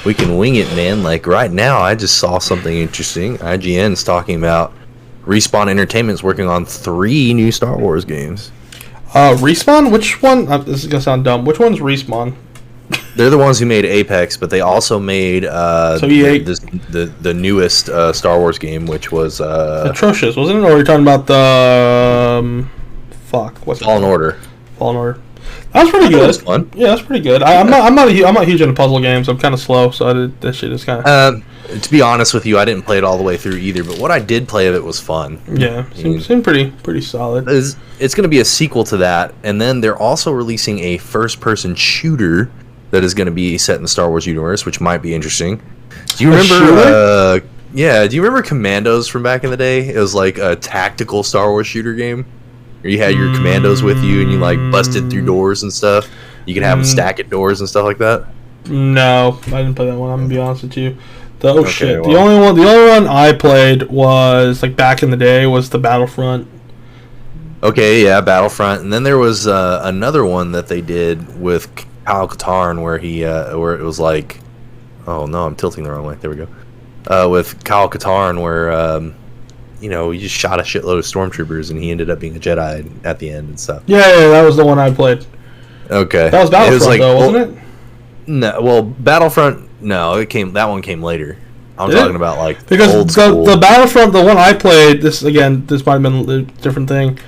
we can wing it, man. Like right now, I just saw something interesting. IGN's talking about Respawn Entertainment's working on 3 new Star Wars games. Respawn? Which one? This is gonna sound dumb. Which one's Respawn? They're the ones who made Apex, but they also made the newest Star Wars game, which was atrocious, wasn't it? Or are you talking about the what's it? Fallen Order. Fallen Order. That was pretty good. That was fun. Yeah, that's pretty good. I'm not huge into puzzle games. I'm kind of slow, so that shit is kind of. To be honest with you, I didn't play it all the way through either, but what I did play of it was fun. Yeah, seemed pretty solid. It's going to be a sequel to that, and then they're also releasing a first-person shooter that is going to be set in the Star Wars universe, which might be interesting. Do you remember? Do you remember Commandos from back in the day? It was like a tactical Star Wars shooter game, where you had your commandos with you and you like busted through doors and stuff. You could have them stack at doors and stuff like that. No, I didn't play that one. I'm gonna be honest with you. The only one I played was like back in the day was the Battlefront. Okay, yeah, Battlefront, and then there was another one that they did with Kyle Katarn where where it was like, oh no, I'm tilting the wrong way. There we go. With Kyle Katarn where he just shot a shitload of stormtroopers and he ended up being a Jedi at the end and stuff. Yeah, that was the one I played. Okay, that was Battlefront wasn't it? No, well, Battlefront. No, that one came later. I'm talking about like because old school. The Battlefront, the one I played. This might have been a different thing,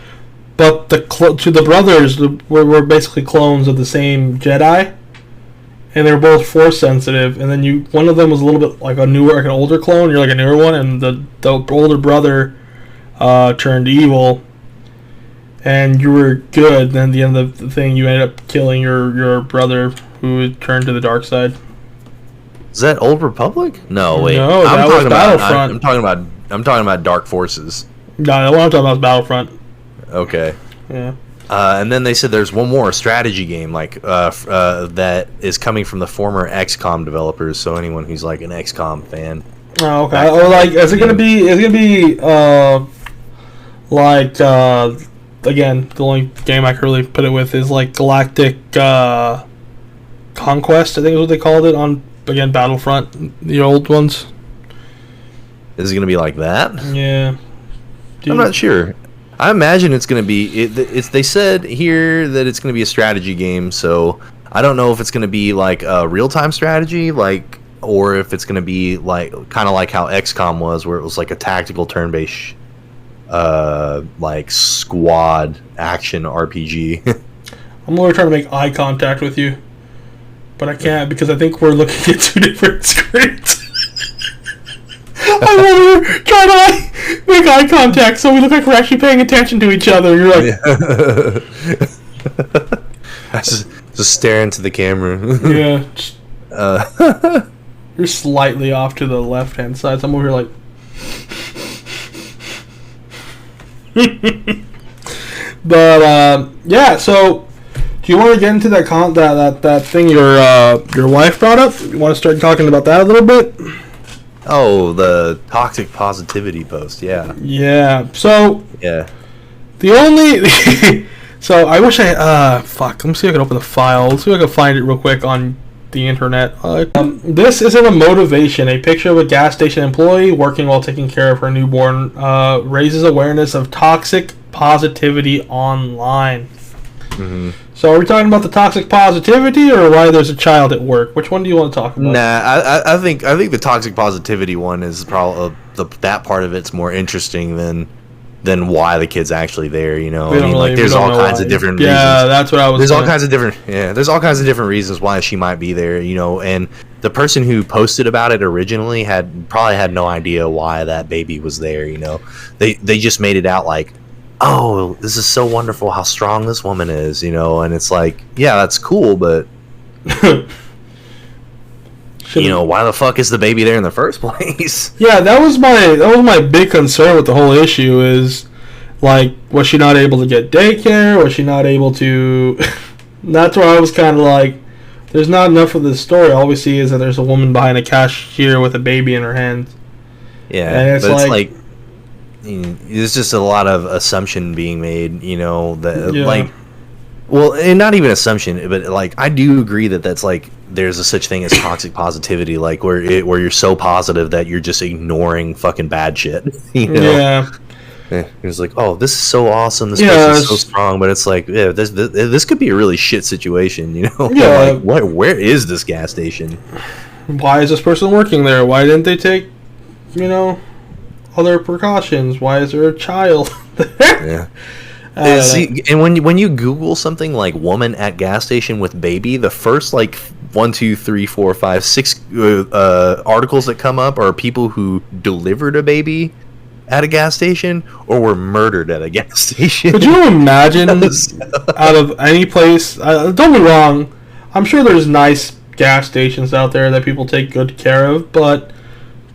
but the brothers were basically clones of the same Jedi, and they were both Force sensitive. And then one of them was a little bit like an older clone. You're like a newer one, and the older brother turned evil, and you were good. Then at the end of the thing, you ended up killing your brother who turned to the dark side. Is that Old Republic? No, wait. No, that was Battlefront. I'm talking about Dark Forces. No, the one I'm talking about is Battlefront. Okay. Yeah. And then they said there's one more strategy game that is coming from the former XCOM developers. So anyone who's like an XCOM fan. Oh, okay. Or like, is it gonna be? Again, the only game I can really put it with is like Galactic Conquest. I think is what they called it on. Again, Battlefront, the old ones. Is it going to be like that? Yeah. I'm not sure. I imagine it's going to be... They said here that it's going to be a strategy game, so I don't know if it's going to be like a real-time strategy, or if it's going to be like kind of like how XCOM was, where it was like a tactical turn-based like squad action RPG. I'm literally trying to make eye contact with you. But I can't because I think we're looking at 2 different screens. I'm over here trying to make eye contact so we look like we're actually paying attention to each other. You're like... I just stare into the camera. Yeah. You're slightly off to the left-hand side, so I'm over here like... But, yeah, so... Do you want to get into that thing your wife brought up? You want to start talking about that a little bit? Oh, the toxic positivity post, yeah. Yeah. So yeah. The only so I wish let me see if I can open the file. Let's see if I can find it real quick on the internet. This isn't a motivation. A picture of a gas station employee working while taking care of her newborn raises awareness of toxic positivity online. Mm-hmm. So are we talking about the toxic positivity or why there's a child at work? Which one do you want to talk about? Nah, I think the toxic positivity one is probably that part of it's more interesting than why the kid's actually there. You know, there's all kinds of different reasons. Yeah, that's what I was. There's all kinds of different reasons why she might be there. You know, and the person who posted about it originally probably had no idea why that baby was there. You know, they just made it out like, oh, this is so wonderful how strong this woman is, you know, and it's like, yeah, that's cool, but why the fuck is the baby there in the first place? Yeah, that was my big concern with the whole issue is, like, was she not able to get daycare? Was she not able to... That's where I was kind of like, there's not enough of this story. All we see is that there's a woman behind a cashier with a baby in her hands. Yeah, and it's like there's just a lot of assumption being made, you know, that and not even assumption, but like I do agree that that's like there's a such thing as toxic positivity, like where you're so positive that you're just ignoring fucking bad shit. You know? Yeah. It's like, oh, this is so awesome. This place is so strong, but it's like, yeah, this could be a really shit situation. You know? Yeah. Like, where is this gas station? Why is this person working there? Why didn't they take, other precautions? Why is there a child there? Yeah. See, and when you Google something like "woman at gas station with baby," the first like 1, 2, 3, 4, 5, 6 articles that come up are people who delivered a baby at a gas station or were murdered at a gas station. Could you imagine out of any place? Don't be wrong. I'm sure there's nice gas stations out there that people take good care of, but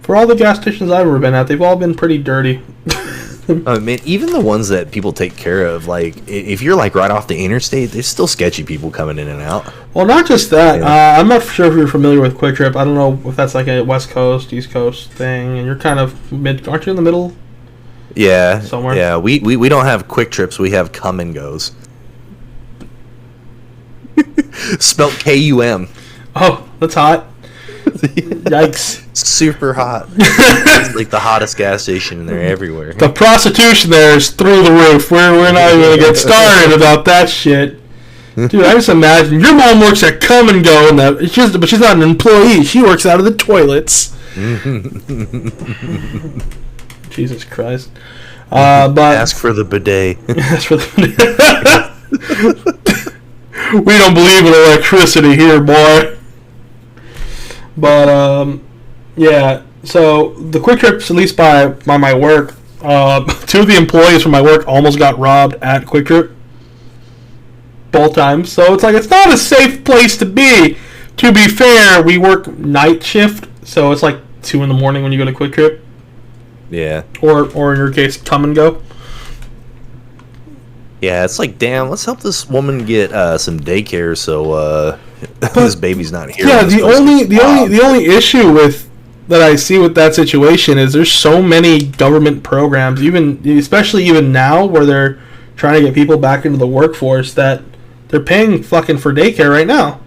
for all the gas stations I've ever been at, they've all been pretty dirty. I mean, even the ones that people take care of, like if you're like right off the interstate, there's still sketchy people coming in and out. Well, not just that. Yeah. I'm not sure if you're familiar with Quick Trip. I don't know if that's like a West Coast, East Coast thing, and you're kind of aren't you in the middle? Yeah, somewhere. Yeah, we don't have Quick Trips. We have Come and Goes. Spelt K-U-M. Oh, that's hot. Yikes. Super hot. It's like the hottest gas station, and they're everywhere. The prostitution there is through the roof. We're not even going to get started about that shit. Dude, I just imagine your mom works at Come and Go, but she's not an employee. She works out of the toilets. Jesus Christ. But ask for the bidet. Ask for the bidet. We don't believe in electricity here, boy. But yeah. So the Quick Trips, at least by my work, 2 of the employees from my work almost got robbed at Quick Trip. Both times. So it's like it's not a safe place to be. To be fair, we work night shift, so it's like 2 a.m. when you go to Quick Trip. Yeah. Or in your case, Come and Go. Yeah, it's like, damn, let's help this woman get some daycare so this baby's not here. Yeah, the only issue with that I see with that situation is there's so many government programs, especially now, where they're trying to get people back into the workforce, that they're paying fucking for daycare right now.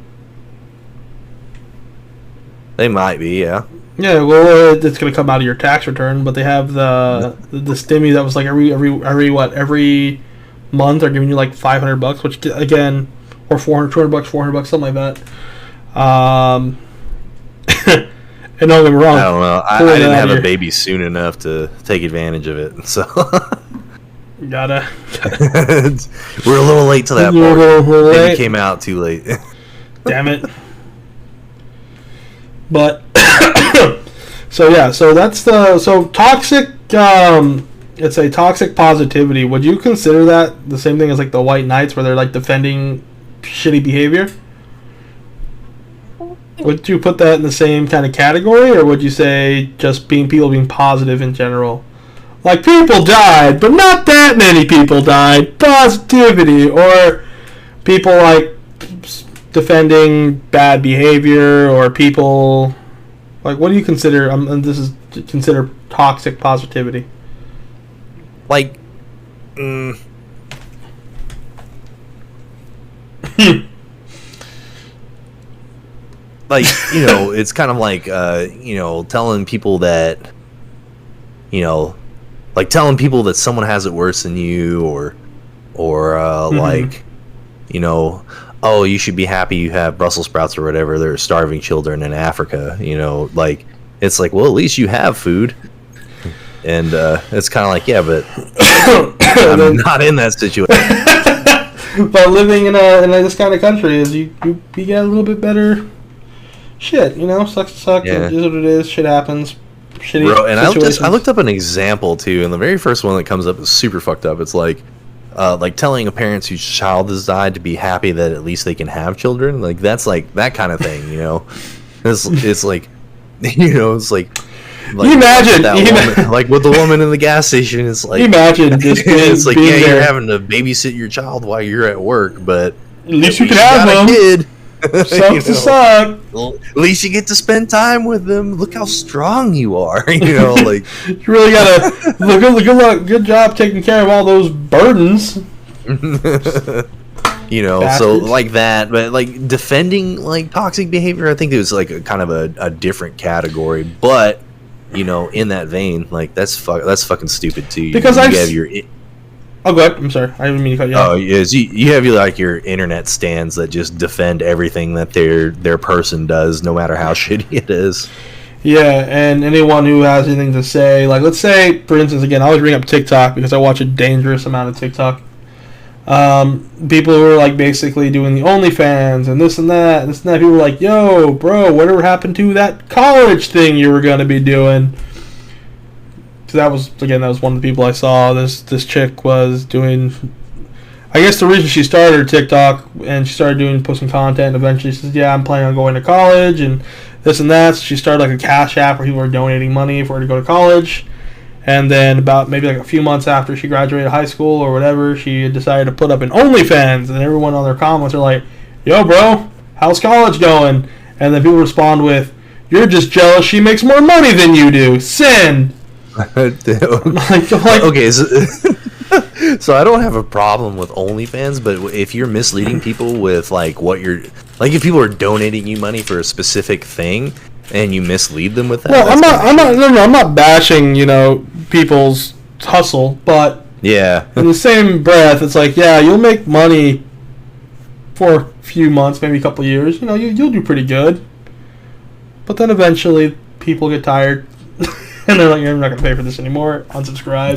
They might be, yeah. Yeah, well, it's going to come out of your tax return, but they have the stimmy that was like every month they're giving you like $500, which again, or $400, something like that. And don't get me wrong, I don't know. I didn't have a baby soon enough to take advantage of it, so gotta. We're a little late to that part. Baby came out too late. Damn it. But so that's toxic. It's a toxic positivity. Would you consider that the same thing as like the White Knights, where they're like defending shitty behavior? Would you put that in the same kind of category, or would you say just people being positive in general? Like, people died, but not that many people died. Positivity. Or people like defending bad behavior, or people like, what do you consider? Consider toxic positivity. Like, like, it's kind of like, telling people that, like telling people that someone has it worse than you, or like, oh, you should be happy you have Brussels sprouts or whatever. There are starving children in Africa, like, it's like, well, at least you have food. And it's kind of like, yeah, but I'm not in that situation. But living in this kind of country is you get a little bit better shit, sucks to suck. Yeah. It is what it is. Shit happens. Shitty Bro, and situations. I looked up an example too, and the very first one that comes up is super fucked up. It's like telling a parent whose child has died to be happy that at least they can have children. Like, that's like that kind of thing, It's like, it's like. Like, imagine woman, like with the woman in the gas station, it's like, imagine just it's like, yeah, there. you're having to babysit your child while you're at work, but at least you can have them. Kid. Sucks to suck. At least you get to spend time with them. Look how strong you are. Like, you really gotta good job taking care of all those burdens. So like that, but like defending like toxic behavior, I think it was like a kind of a different category. But in that vein, like that's fucking stupid too. Because you have your. Oh, go ahead. I'm sorry. I didn't mean to cut you off. Oh, yes. You have your internet stands that just defend everything that their person does, no matter how shitty it is. Yeah, and anyone who has anything to say, like let's say, for instance, again, I always bring up TikTok because I watch a dangerous amount of TikTok. People who are like basically doing the OnlyFans and this and that, and this and that. People were like, "Yo, bro, whatever happened to that college thing you were gonna be doing?" So that was one of the people I saw. This chick was doing. I guess the reason she started her TikTok and she started posting content. And eventually, she says, "Yeah, I'm planning on going to college and this and that." So she started like a Cash App where people were donating money for her to go to college. And then about maybe like a few months after she graduated high school or whatever, she decided to put up an OnlyFans. And everyone on their comments are like, "Yo, bro, how's college going?" And then people respond with, "You're just jealous she makes more money than you do. Send." Okay, so I don't have a problem with OnlyFans, but if you're misleading people with like what you're like, if people are donating you money for a specific thing and you mislead them with that, well, I'm not bashing people's hustle, but yeah, in the same breath, it's like, yeah, you'll make money for a few months, maybe a couple years. You'll do pretty good, but then eventually people get tired. And they're like, "I'm not going to pay for this anymore. Unsubscribe."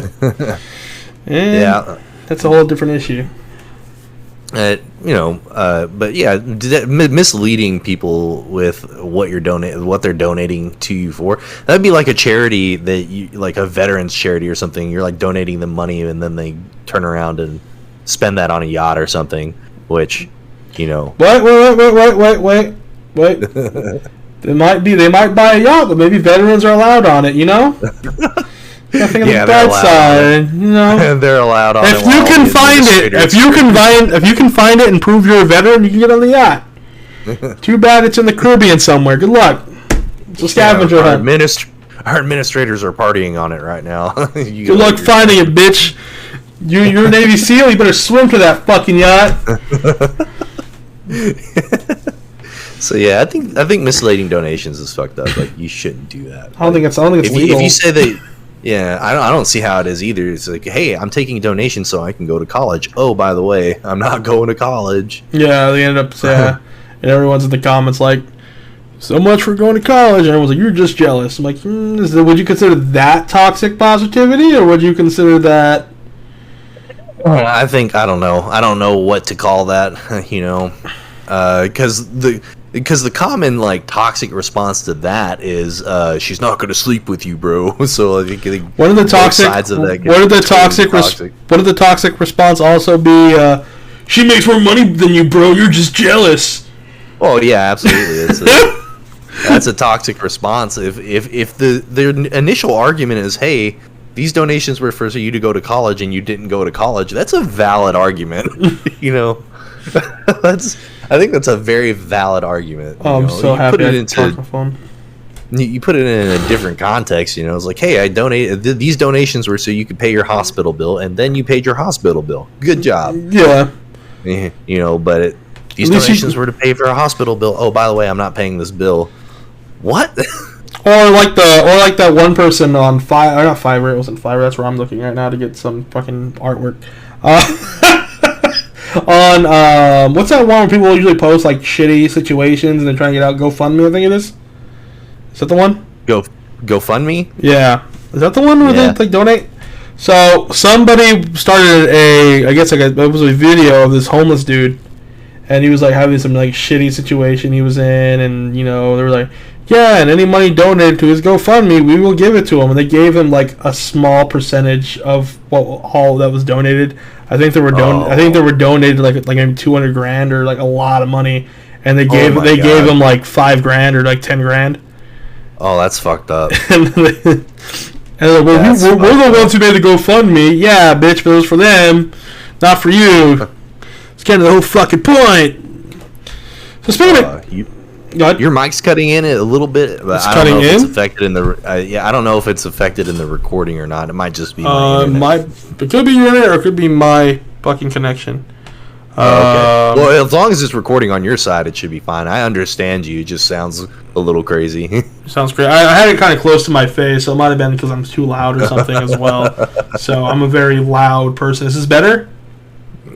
And that's a whole different issue. But yeah, misleading people with what they're donating to you for. That'd be like a charity that you like, a veterans charity or something. You're like donating them money, and then they turn around and spend that on a yacht or something. Which, Wait. They might buy a yacht, but maybe veterans are allowed on it, Nothing on the bad side, They're allowed on it. If you can find it and prove you're a veteran, you can get on the yacht. Too bad it's in the Caribbean somewhere. Good luck. It's a scavenger hunt. Our administrators are partying on it right now. Good luck finding it, bitch. You're a Navy SEAL. You better swim to that fucking yacht. So yeah, I think misleading donations is fucked up. Like, you shouldn't do that. I don't think it's legal. If you say that, yeah, I don't see how it is either. It's like, hey, I'm taking a donation so I can go to college. Oh, by the way, I'm not going to college. Yeah, they ended up and everyone's in the comments like, "So much for going to college," and everyone's like, "You're just jealous." I'm like, would you consider that toxic positivity, or would you consider that? I don't know. I don't know what to call that. Because the common like toxic response to that is she's not going to sleep with you, bro. So I think one of the toxic sides of that. What did the toxic response also be? She makes more money than you, bro. You're just jealous. Oh yeah, absolutely. That's a toxic response. If the initial argument is, hey, these donations were for you to go to college and you didn't go to college, that's a valid argument. I think that's a very valid argument. Oh, I'm so happy I talked my phone. You put it in a different context, It's like, hey, I donated. These donations were so you could pay your hospital bill, and then you paid your hospital bill. Good job. Yeah. But these donations were to pay for a hospital bill. Oh, by the way, I'm not paying this bill. What? Or like that one person on Fiverr. Not Fiverr. It wasn't Fiverr. That's where I'm looking right now to get some fucking artwork. On what's that one where people usually post like shitty situations and then try to get out GoFundMe? I think it is. Is that the one? GoFundMe? Yeah. Is that the one where they like donate? So somebody started it was a video of this homeless dude, and he was like having some like shitty situation he was in, and they were like, yeah, and any money donated to his GoFundMe, we will give it to him. And they gave him like a small percentage of all that was donated. I think they were donated like maybe $200,000 or like a lot of money, and they gave him like $5,000 or like $10,000. Oh, that's fucked up. And we're the ones who made the GoFundMe. Yeah, bitch, but it was for them, not for you. It's kind of the whole fucking point. So speaking of, your mic's cutting in a little bit, but I don't know if it's affected in the. I don't know if it's affected in the recording or not. It might just be my internet. It could be your internet or it could be my fucking connection. Okay. Well, as long as it's recording on your side, it should be fine. I understand you. It just sounds a little crazy. Sounds great. I had it kind of close to my face, so it might have been because I'm too loud or something as well. So I'm a very loud person. Is this better?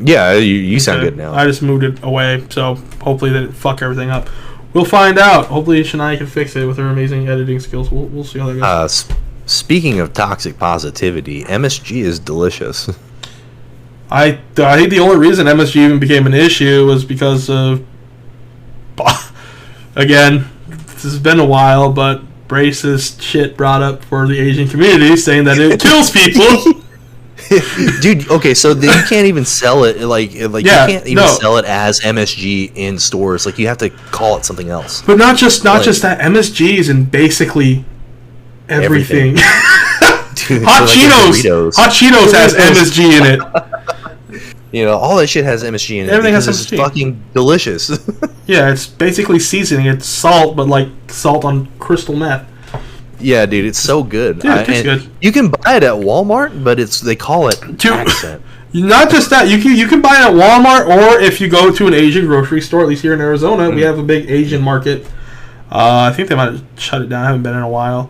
Yeah, you sound good now. I just moved it away, so hopefully they didn't fuck everything up. We'll find out. Hopefully Shania can fix it with her amazing editing skills. We'll see how that goes. Speaking of toxic positivity, MSG is delicious. I think the only reason MSG even became an issue was because of, again, this has been a while, but racist shit brought up for the Asian community, saying that it kills people. Dude, okay, so you can't even sell it you can't even sell it as MSG in stores. Like, you have to call it something else. But not just that. MSG is in basically everything. Dude, Hot Cheetos has MSG in it. You know, all that shit has MSG in it. Everything has MSG. MSG. It's fucking delicious. Yeah, it's basically seasoning. It's salt, but like salt on crystal meth. Yeah, dude, it's so good. Dude, it tastes good. You can buy it at Walmart, but they call it accent. Not just that, you can buy it at Walmart, or if you go to an Asian grocery store, at least here in Arizona, we have a big Asian market. I think they might have shut it down. I haven't been in a while.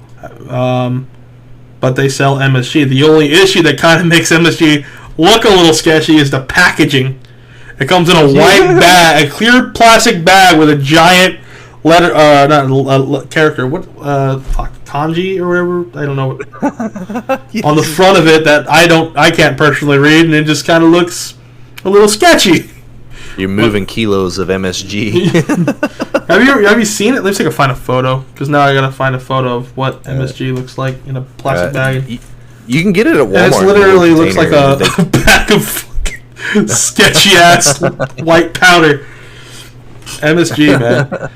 But they sell MSG. The only issue that kind of makes MSG look a little sketchy is the packaging. It comes in a white bag, a clear plastic bag with a giant letter, character. What, kanji or whatever? I don't know. Yes. On the front of it that I can't personally read, and it just kind of looks a little sketchy. You're moving kilos of MSG. Have you seen it? Let's see if I can find a photo, because now I gotta find a photo of what MSG looks like in a plastic bag. You can get it at Walmart. It literally looks like a bag of fucking sketchy ass white powder. MSG, man.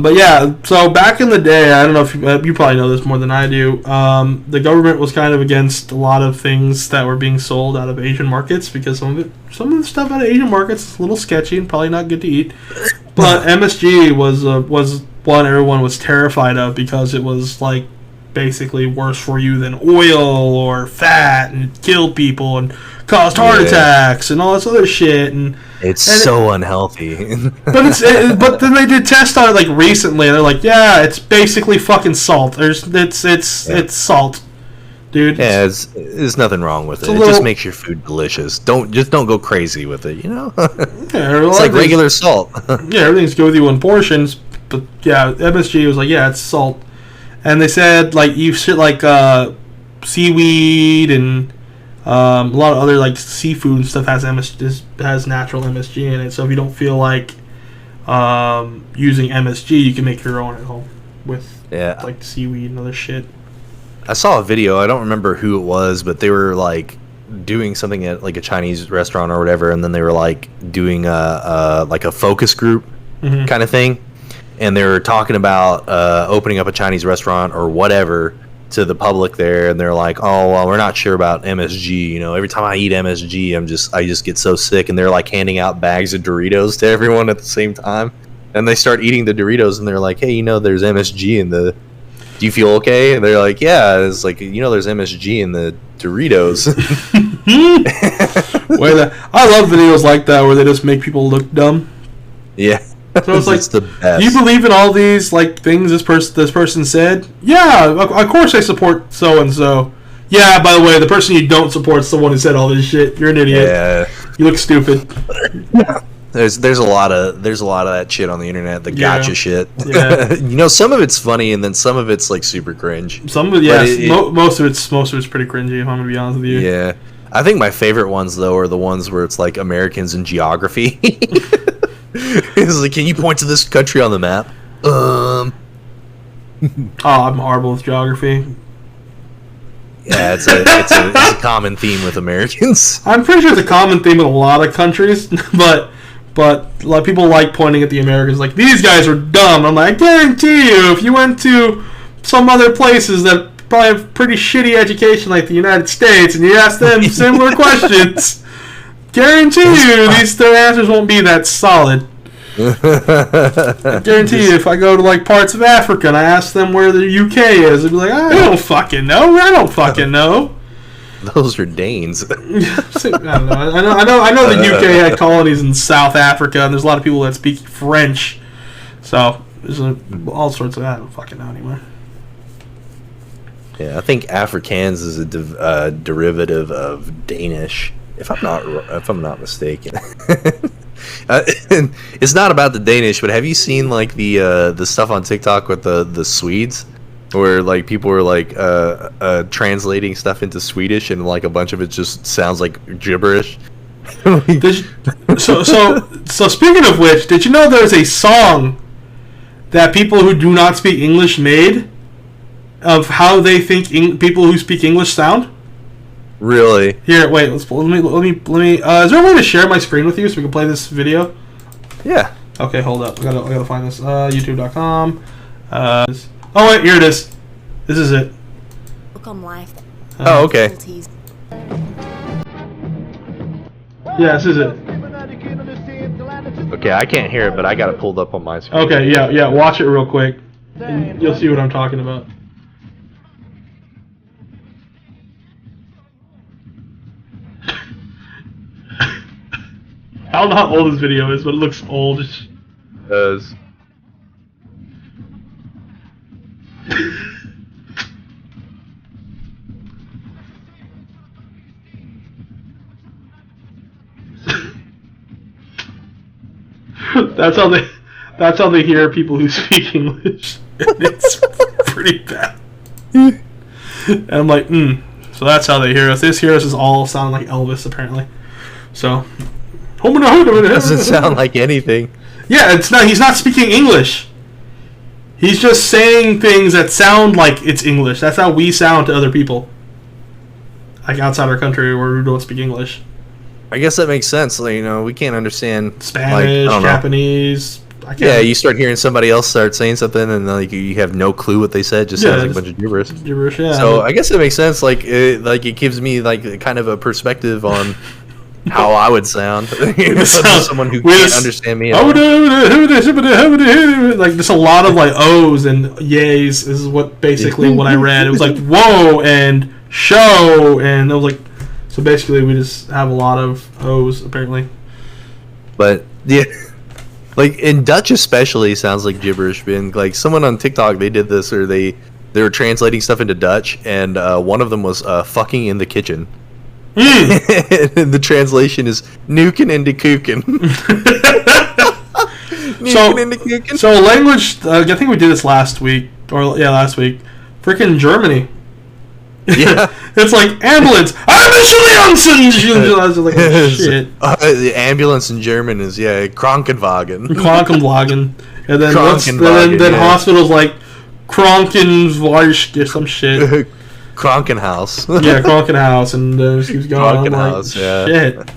But yeah, so back in the day, I don't know if you probably know this more than I do. The government was kind of against a lot of things that were being sold out of Asian markets, because some of the stuff out of Asian markets is a little sketchy and probably not good to eat. But MSG was one everyone was terrified of, because it was like basically worse for you than oil or fat, and it killed people and caused heart attacks and all this other shit. And it's so unhealthy. but then they did tests on it like recently, and they're like, yeah, it's basically fucking salt. It's salt, dude. Yeah, there's nothing wrong with it. It just makes your food delicious. Don't go crazy with it, you know. It's like regular salt. Yeah, everything's good with you in portions, but yeah, MSG was like, yeah, it's salt. And they said, like, you shit like seaweed and a lot of other like seafood and stuff has natural MSG in it. So if you don't feel like using MSG, you can make your own at home with like seaweed and other shit. I saw a video. I don't remember who it was, but they were like doing something at like a Chinese restaurant or whatever, and then they were like doing a focus group kind of thing. And they were talking about opening up a Chinese restaurant or whatever to the public there, and they're like, "Oh, well, we're not sure about MSG. You know, every time I eat MSG, I just get so sick." And they're like handing out bags of Doritos to everyone at the same time, and they start eating the Doritos, and they're like, "Hey, you know, there's MSG in the. Do you feel okay?" And they're like, "Yeah." It's like, you know, there's MSG in the Doritos. I love videos like that where they just make people look dumb. Yeah. So it's like, the best. Do you believe in all these like things this person said? Yeah, of course I support so and so. Yeah, by the way, the person you don't support is the one who said all this shit. You're an idiot. Yeah. You look stupid. There's a lot of that shit on the internet, the gotcha shit. Yeah. You know, some of it's funny, and then some of it's like super cringe. Some of it, most of it's pretty cringy, if I'm gonna be honest with you. Yeah, I think my favorite ones though are the ones where it's like Americans in geography. It's like, can you point to this country on the map? Oh, I'm horrible with geography. Yeah, it's a common theme with Americans. I'm pretty sure it's a common theme with a lot of countries, but a lot of people like pointing at the Americans like, these guys are dumb. I'm like, I guarantee you, if you went to some other places that probably have pretty shitty education like the United States, and you ask them similar questions, guarantee you their answers won't be that solid. I guarantee you, if I go to like parts of Africa and I ask them where the UK is, they'd be like, I don't fucking know. Those are Danes. I don't know. I know the UK had colonies in South Africa, and there's a lot of people that speak French. So there's all sorts of. I don't fucking know anymore. Yeah, I think Afrikaans is a derivative of Danish, if I'm not mistaken. It's not about the Danish, but have you seen like the stuff on TikTok with the Swedes, where like people were like translating stuff into Swedish, and like a bunch of it just sounds like gibberish. So speaking of which, did you know there's a song that people who do not speak English made of how they think people who speak English sound? Really? Here, wait. Let me. Is there a way to share my screen with you so we can play this video? Yeah. Okay, hold up. I gotta find this. YouTube.com. Oh wait, here it is. This is it. Look on life. Oh, okay. Yeah, this is it. Okay, I can't hear it, but I got it pulled up on my screen. Okay, yeah. Watch it real quick. And you'll see what I'm talking about. I don't know how old this video is, but it looks old. It does. That's how they hear people who speak English. It's pretty bad. And I'm like, so that's how they hear us. This hear us is all sounding like Elvis, apparently. So Doesn't sound like anything. Yeah, it's not. He's not speaking English. He's just saying things that sound like it's English. That's how we sound to other people, like outside our country where we don't speak English. I guess that makes sense. Like, we can't understand Spanish, like, Japanese. Yeah, you start hearing somebody else start saying something, and like you have no clue what they said. Just sounds like a bunch of gibberish. Gibberish, yeah. So I guess it makes sense. Like it gives me like kind of a perspective on how I would sound. Someone who can't understand me. Like there's a lot of like O's and yays. This is what basically what I read. It was like whoa and show, and it was like so basically we just have a lot of O's apparently. But yeah. Like in Dutch especially sounds like gibberish. And like someone on TikTok, they did this, or they were translating stuff into Dutch, and one of them was fucking in the kitchen. And the translation is nuking into cooking. Nuking into cooking. So language, I think we did this last week. Freaking Germany. Yeah. It's like ambulance. Like, shit. The ambulance in German is Krankenwagen. Krankenwagen. And then hospitals like Krankenwagen or some shit. Krankenhaus. Yeah, Krankenhaus, and it keeps going. Krankenhaus, like, shit.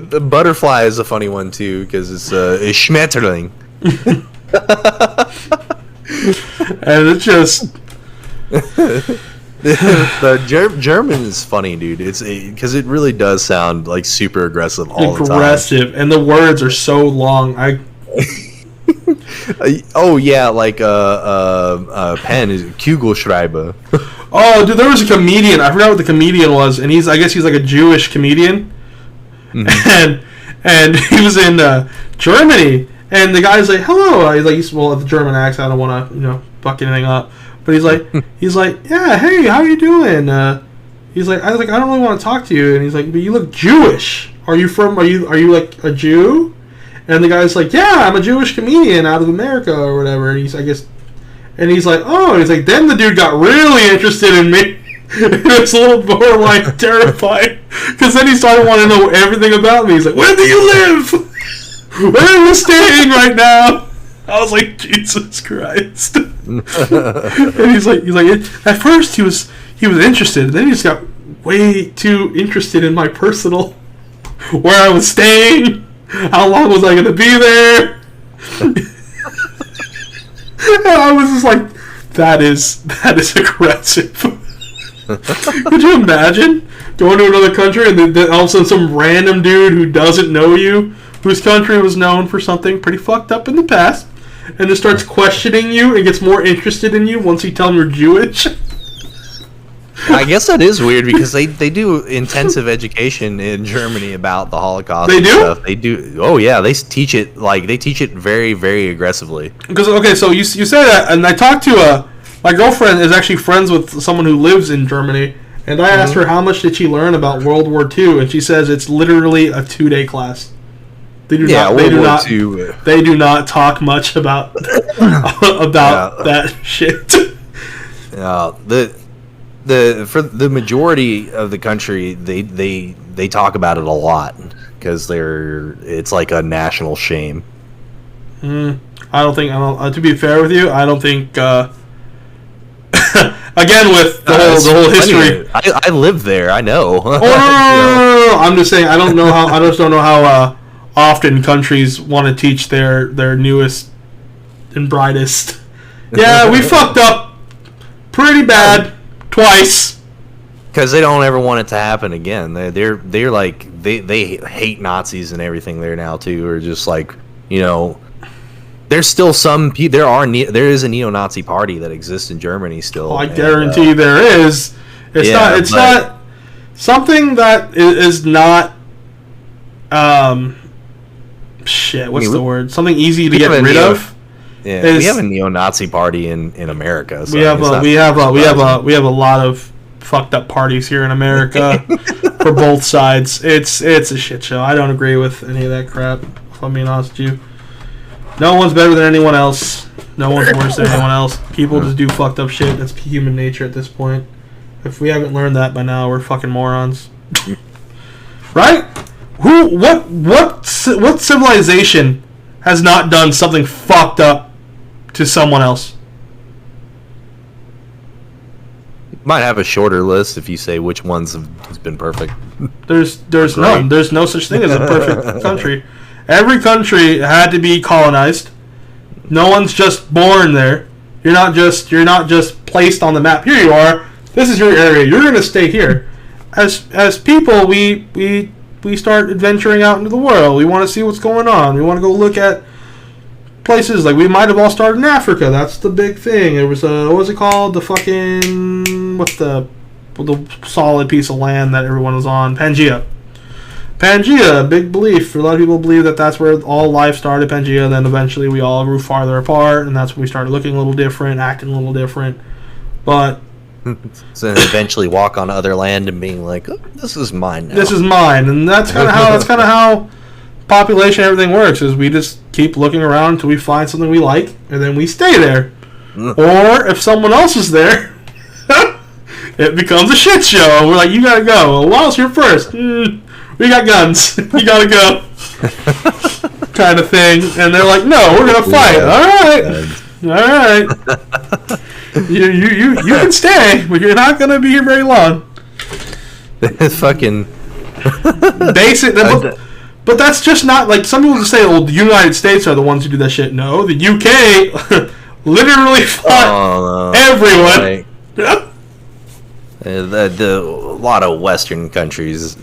The butterfly is a funny one too because it's a Schmetterling. And it's just. The German is funny, dude. It's because it really does sound like super aggressive all the time. Aggressive, and the words are so long. Oh yeah, like pen is Kugelschreiber. Oh, dude, there was a comedian. I forgot what the comedian was, and I guess he's like a Jewish comedian, and he was in Germany, and the guy's like, "Hello," he's well, the German accent. I don't want to fuck anything up. But he's like, yeah, hey, how you doing? He's like, I don't really want to talk to you. And he's like, but you look Jewish. Are you like a Jew? And the guy's like, yeah, I'm a Jewish comedian out of America or whatever. And he's like, oh, and he's like, then the dude got really interested in me. It was a little more like terrifying because then he started wanting to know everything about me. He's like, where do you live? Where are you staying right now? I was like, Jesus Christ. And he's like, at first he was interested, and then he just got way too interested in my personal, where I was staying, how long was I going to be there. And I was just like, that is aggressive. Could you imagine going to another country and then all of a sudden some random dude who doesn't know you, whose country was known for something pretty fucked up in the past, and just starts questioning you and gets more interested in you once you tell him you're Jewish? I guess that is weird because they do intensive education in Germany about the Holocaust. They do? Stuff. They do. Oh yeah, they teach it very, very aggressively. Because okay, so you say that, and I talked to my girlfriend is actually friends with someone who lives in Germany, and I asked her how much did she learn about World War II, and she says it's literally a 2-day class. They do not talk much about that shit. For the majority of the country, they talk about it a lot because it's like a national shame. I don't think. To be fair with you, I don't think. Again, with the whole history, I live there. I know. No. I'm just saying. I don't know how. I just don't know how often countries want to teach their newest and brightest. Yeah, we fucked up pretty bad twice. Because they don't ever want it to happen again. They're like they hate Nazis and everything there now too, or just like there's still some people. There is a neo-Nazi party that exists in Germany still. Oh, I guarantee there is. It's not something that is not. Shit. What's the word? Something easy to get rid of. Yeah, we have a neo-Nazi party in America. So we have a lot of fucked up parties here in America for both sides. It's a shit show. I don't agree with any of that crap. If I'm being honest with you. No one's better than anyone else. No one's worse than anyone else. People just do fucked up shit. That's human nature at this point. If we haven't learned that by now, we're fucking morons. Right? What civilization has not done something fucked up to someone else? Might have a shorter list if you say which ones have been perfect. There's none. There's no such thing as a perfect country. Every country had to be colonized. No one's just born there. You're not just placed on the map. Here you are. This is your area. You're gonna stay here. As people, we start adventuring out into the world. We want to see what's going on. We want to go look at places. Like we might have all started in Africa. That's the big thing. It was what was it called? The fucking what's the solid piece of land that everyone was on? Pangea. Pangea, big belief. A lot of people believe that that's where all life started, Pangea. Then eventually we all grew farther apart, and that's when we started looking a little different, acting a little different. But so then eventually walk on other land and being like, oh, "This is mine now. This is mine," and that's kind of how population everything works. Is we just keep looking around until we find something we like, and then we stay there. Or if someone else is there, it becomes a shit show. And we're like, "You gotta go." Well, else you're first. We got guns. You gotta go. Kind of thing. And they're like, no, we're gonna fight. All right. You can stay, but you're not gonna be here very long. Fucking basic. But that's just not like some people just say, "Oh, the United States are the ones who do that shit." No, the UK literally fought everyone. A lot of Western countries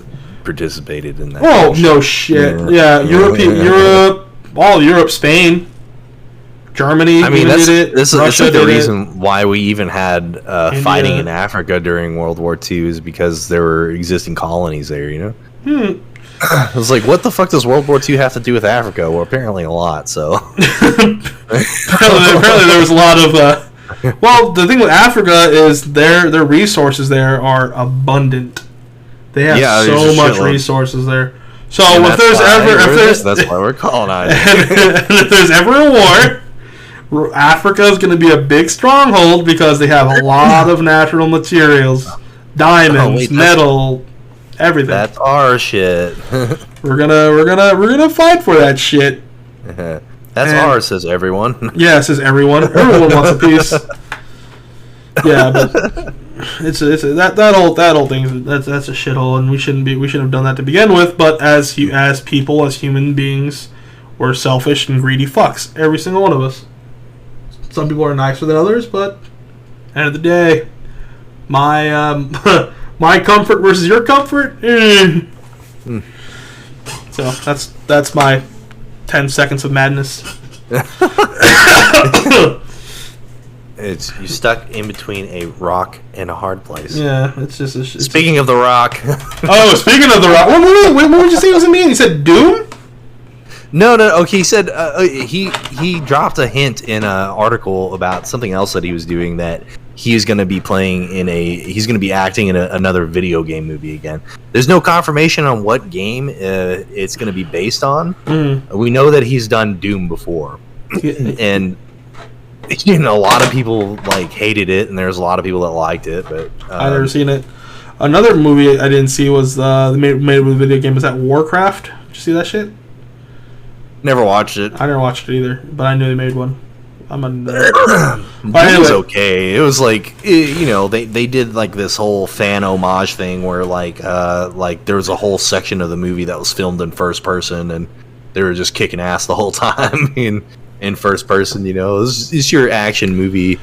participated in that. Oh no shit! Yeah, Europe, all Europe, Spain, Germany. I mean, did it. This is the reason why we even had fighting in Africa during World War II is because there were existing colonies there. I was like, what the fuck does World War II have to do with Africa? Well, apparently a lot. So apparently there was a lot of. Well, the thing with Africa is their resources there are abundant. They have so much resources there. So that's why we're colonizing. And if there's ever a war, Africa is going to be a big stronghold because they have a lot of natural materials, diamonds, metal, everything. That's our shit. We're gonna fight for that shit. That's ours, says everyone. Yeah, says everyone. Everyone wants a piece. Yeah, but it's that whole thing. That's a shithole, and we shouldn't have done that to begin with. But as people, as human beings, we're selfish and greedy fucks. Every single one of us. Some people are nicer than others, but end of the day, my my comfort versus your comfort. So that's my 10 seconds of madness. It's you stuck in between a rock and a hard place. Yeah, it's just. Speaking of the rock. Oh, speaking of the rock. What would you say was it mean? He said Doom. No. Okay, he said he dropped a hint in an article about something else that he was doing, that he's going to be he's going to be acting in another video game movie again. There's no confirmation on what game it's going to be based on. We know that he's done Doom before, and a lot of people hated it, and there's a lot of people that liked it, but I've never seen it. Another movie I didn't see was made with a video game. Was that Warcraft? Did you see that shit? Never watched it. I never watched it either, but I knew they made one. I'm a nerd. It was okay. It was they did this whole fan homage thing where there was a whole section of the movie that was filmed in first person, and they were just kicking ass the whole time in first person. It's your action movie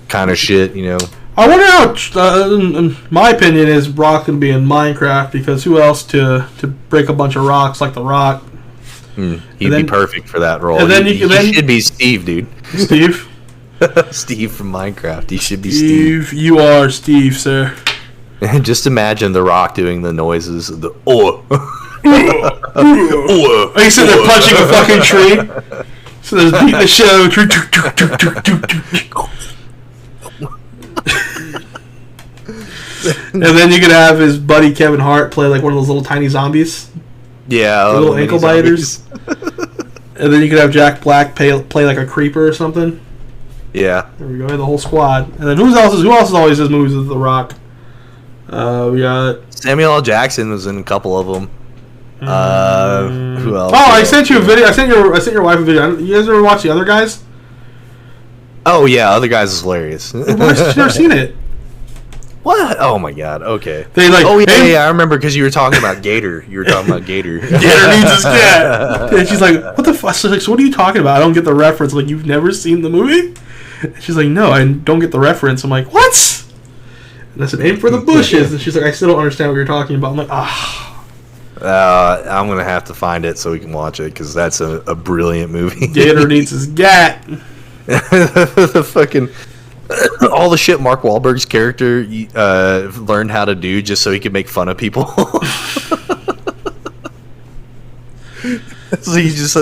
kind of shit. I wonder how. My opinion is Rock gonna be in Minecraft, because who else to break a bunch of rocks like the Rock? He'd be perfect for that role. And then he should be Steve, dude. Steve? Steve from Minecraft. He should be Steve. You are Steve, sir. Just imagine the Rock doing the noises of the Are you sitting there punching a fucking tree? So there's beating the show. And then you could have his buddy Kevin Hart play one of those little tiny zombies. Yeah, little ankle biters. And then you could have Jack Black play like a creeper or something. Yeah. There we go. The whole squad. And then who else always does movies with The Rock? We got Samuel L. Jackson was in a couple of them. Who else? Oh, I sent you a video. I sent your wife a video. You guys ever watch The Other Guys? Oh yeah, Other Guys is hilarious. I've never seen it. What? Oh my god. Okay. They yeah. I remember because you were talking about Gator. You were talking about Gator. Gator needs his cat. And she's like, "What the fuck?" So what are you talking about? I don't get the reference. Like, you've never seen the movie? And she's like, "No, I don't get the reference." I'm like, "What?" And I said, "Aim for the bushes." And she's like, "I still don't understand what you're talking about." I'm like, I'm gonna have to find it so we can watch it, because that's a brilliant movie. Gator needs his gat. The fucking all the shit Mark Wahlberg's character learned how to do just so he could make fun of people. So he just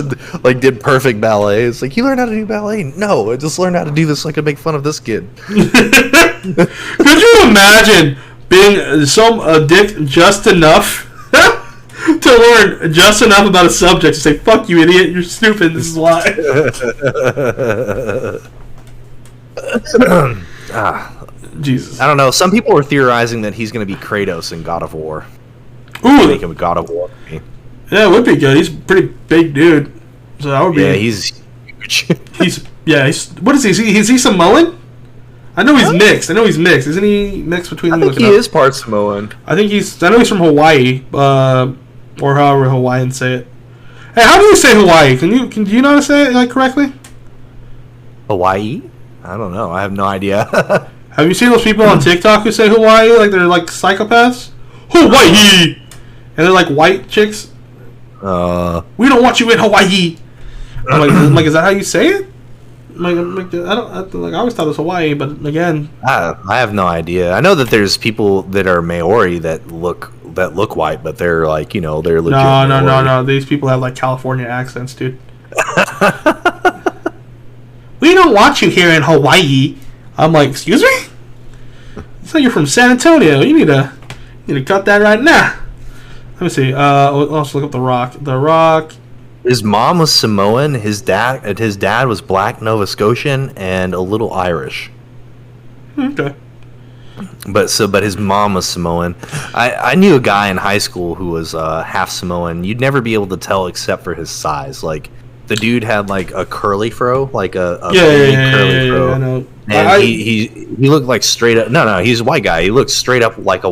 did perfect ballet. It's like, you learned how to do ballet? No, I just learned how to do this so I could make fun of this kid. Could you imagine being a dick just enough to learn just enough about a subject to say, "Fuck you, idiot! You're stupid. This is why." Jesus. I don't know. Some people were theorizing that he's going to be Kratos in God of War. Ooh, make him a God of War. Yeah, it would be good. He's a pretty big dude, so that would be. Yeah, he's huge. He's what is he? Is he Samoan? I know he's mixed. Isn't he mixed between? I think he is part Samoan. I know he's from Hawaii, or however Hawaiians say it. Hey, how do you say Hawaii? Do you know how to say it correctly? Hawaii? I don't know. I have no idea. Have you seen those people on TikTok who say Hawaii like they're like psychopaths? Hawaii, and they're like white chicks. We don't want you in Hawaii. I'm like, is that how you say it? I always thought it was Hawaii, but again, I have no idea. I know that there's people that are Maori that look white, but they're they're legit. No. These people have California accents, dude. We don't want you here in Hawaii. I'm like, excuse me? So you're from San Antonio. You need to cut that right now. Let me see. Let's look up The Rock. The Rock. His mom was Samoan. His dad was Black Nova Scotian and a little Irish. Okay. But his mom was Samoan. I knew a guy in high school who was half Samoan. You'd never be able to tell except for his size. The dude had a curly fro, curly fro. Yeah, I know. And he looked like straight up. No, he's a white guy. He looked straight up like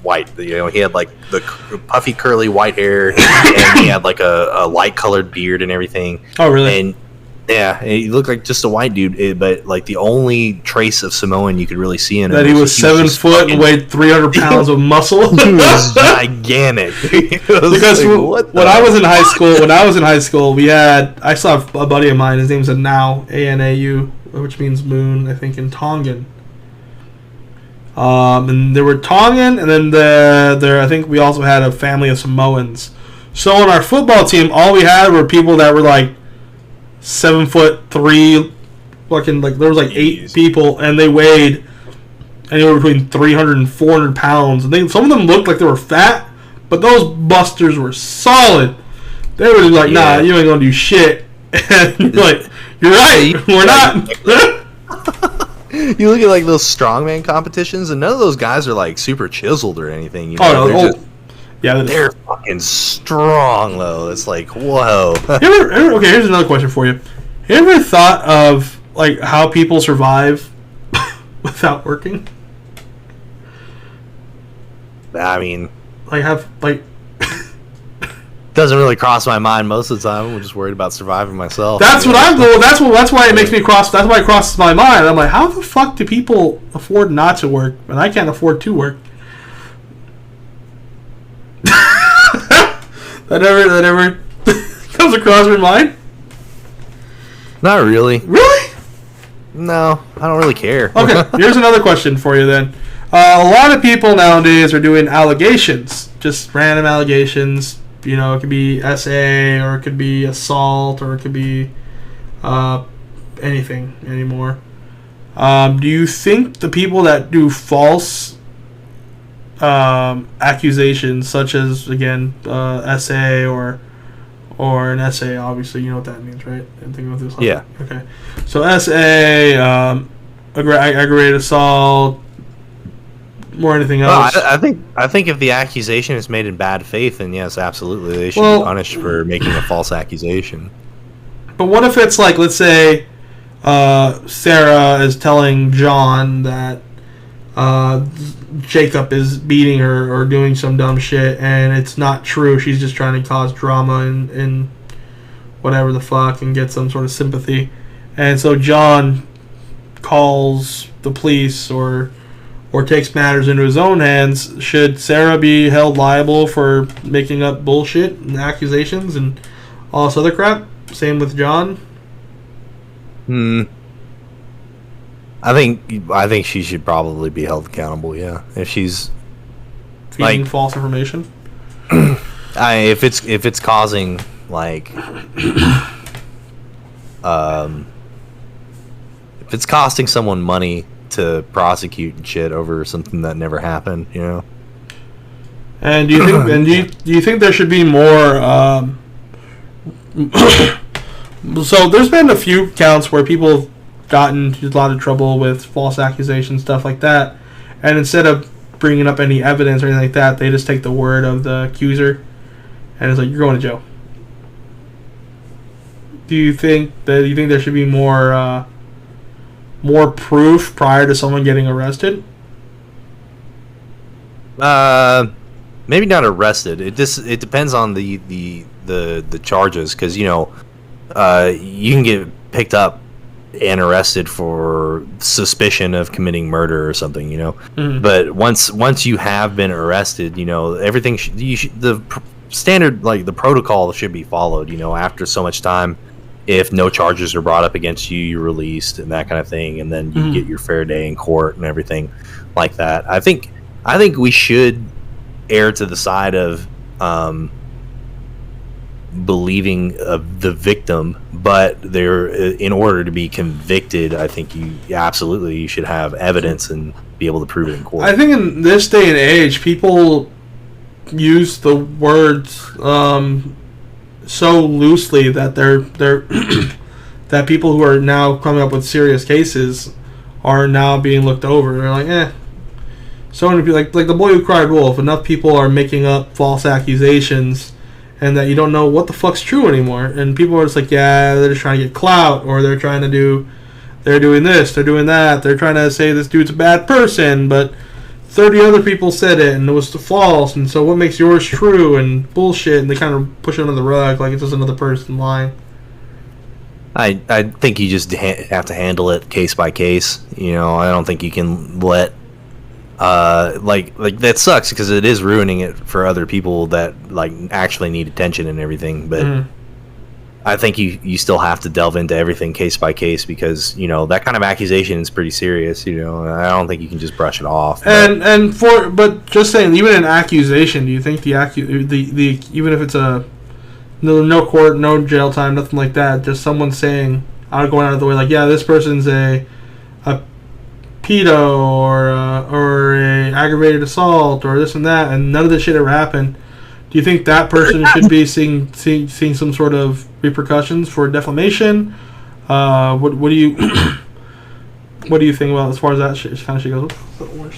white. He had the puffy curly white hair, and he had a light colored beard and everything. Oh, really? And yeah, he looked like just a white dude. But the only trace of Samoan you could really see in him that he was 7 foot and weighed 300 pounds of muscle. He was gigantic. Because when I was in high school, I saw a buddy of mine. His name's Anau, Anau, which means moon, I think, in Tongan. And there were Tongan, and then there I think we also had a family of Samoans. So on our football team, all we had were people that were like 7'3", fucking like there was like 8 people, and they weighed anywhere between 300 and 400 pounds. And some of them looked like they were fat, but those busters were solid. They were just like, nah, you ain't gonna do shit. And you're like, you're right, we're not. You look at like those strongman competitions, and none of those guys are like super chiseled or anything. You know? They're fucking strong though. It's like, whoa. Okay, here's another question for you. You ever thought of like how people survive without working? I mean, doesn't really cross my mind most of the time. I'm just worried about surviving myself. That's what I'm going. That's why it makes me cross. That's why it crosses my mind. I'm like, how the fuck do people afford not to work, and I can't afford to work? that never comes across your mind. Not really. Really? No, I don't really care. Okay, here's another question for you then. A lot of people nowadays are doing allegations, just random allegations. You know, it could be SA, or it could be assault, or it could be anything anymore. Do you think the people that do false accusations, such as, again, SA or an SA, obviously, you know what that means, right? I'm thinking of this. Yeah. Okay. So SA, aggravated assault, or anything else. I think if the accusation is made in bad faith, then yes, absolutely, they should be punished for making a false accusation. But what if it's like, let's say, Sarah is telling John that Jacob is beating her or doing some dumb shit, and it's not true. She's just trying to cause drama in whatever the fuck and get some sort of sympathy. And so John calls the police or takes matters into his own hands. Should Sarah be held liable for making up bullshit and accusations and all this other crap? Same with John. I think she should probably be held accountable. Yeah, if she's feeding false information. If it's causing like if it's costing someone money to prosecute and shit over something that never happened, you know. And do you think? do you think there should be more? So there's been a few counts where people have gotten into a lot of trouble with false accusations, stuff like that, and instead of bringing up any evidence or anything like that, they just take the word of the accuser, and it's like, you're going to jail. Do you think there should be more proof prior to someone getting arrested? Maybe not arrested. It depends on the charges, because you know, you can get picked up and arrested for suspicion of committing murder or something, you know. Mm-hmm. But once you have been arrested, you know, everything the standard, like the protocol should be followed. You know, after so much time, if no charges are brought up against you, you're released and that kind of thing, and then you get your fair day in court and everything like that. I think we should err to the side of believing the victim, but in order to be convicted, I think you should have evidence and be able to prove it in court. I think in this day and age, people use the words so loosely that they're that people who are now coming up with serious cases are now being looked over. They're like, so many people, like the boy who cried wolf. Enough people are making up false accusations, and that you don't know what the fuck's true anymore. And people are just like, yeah, they're just trying to get clout, or they're doing this, they're doing that, they're trying to say this dude's a bad person, but 30 other people said it, and it was false, and so what makes yours true, and bullshit, and they kind of push it under the rug like it's just another person lying. I think you just have to handle it case by case. You know, I don't think you can let like that sucks, because it is ruining it for other people that like actually need attention and everything. But I think you still have to delve into everything case by case because that kind of accusation is pretty serious. I don't think you can just brush it off. But just saying, even an accusation, do you think the even if it's a no court, no jail time, nothing like that, just someone saying going out of the way like, yeah, this person's a pedo or a aggravated assault or this and that, and none of this shit ever happened. Do you think that person should be seeing some sort of repercussions for defamation? What do you what do you think about as far as that kind of shit goes?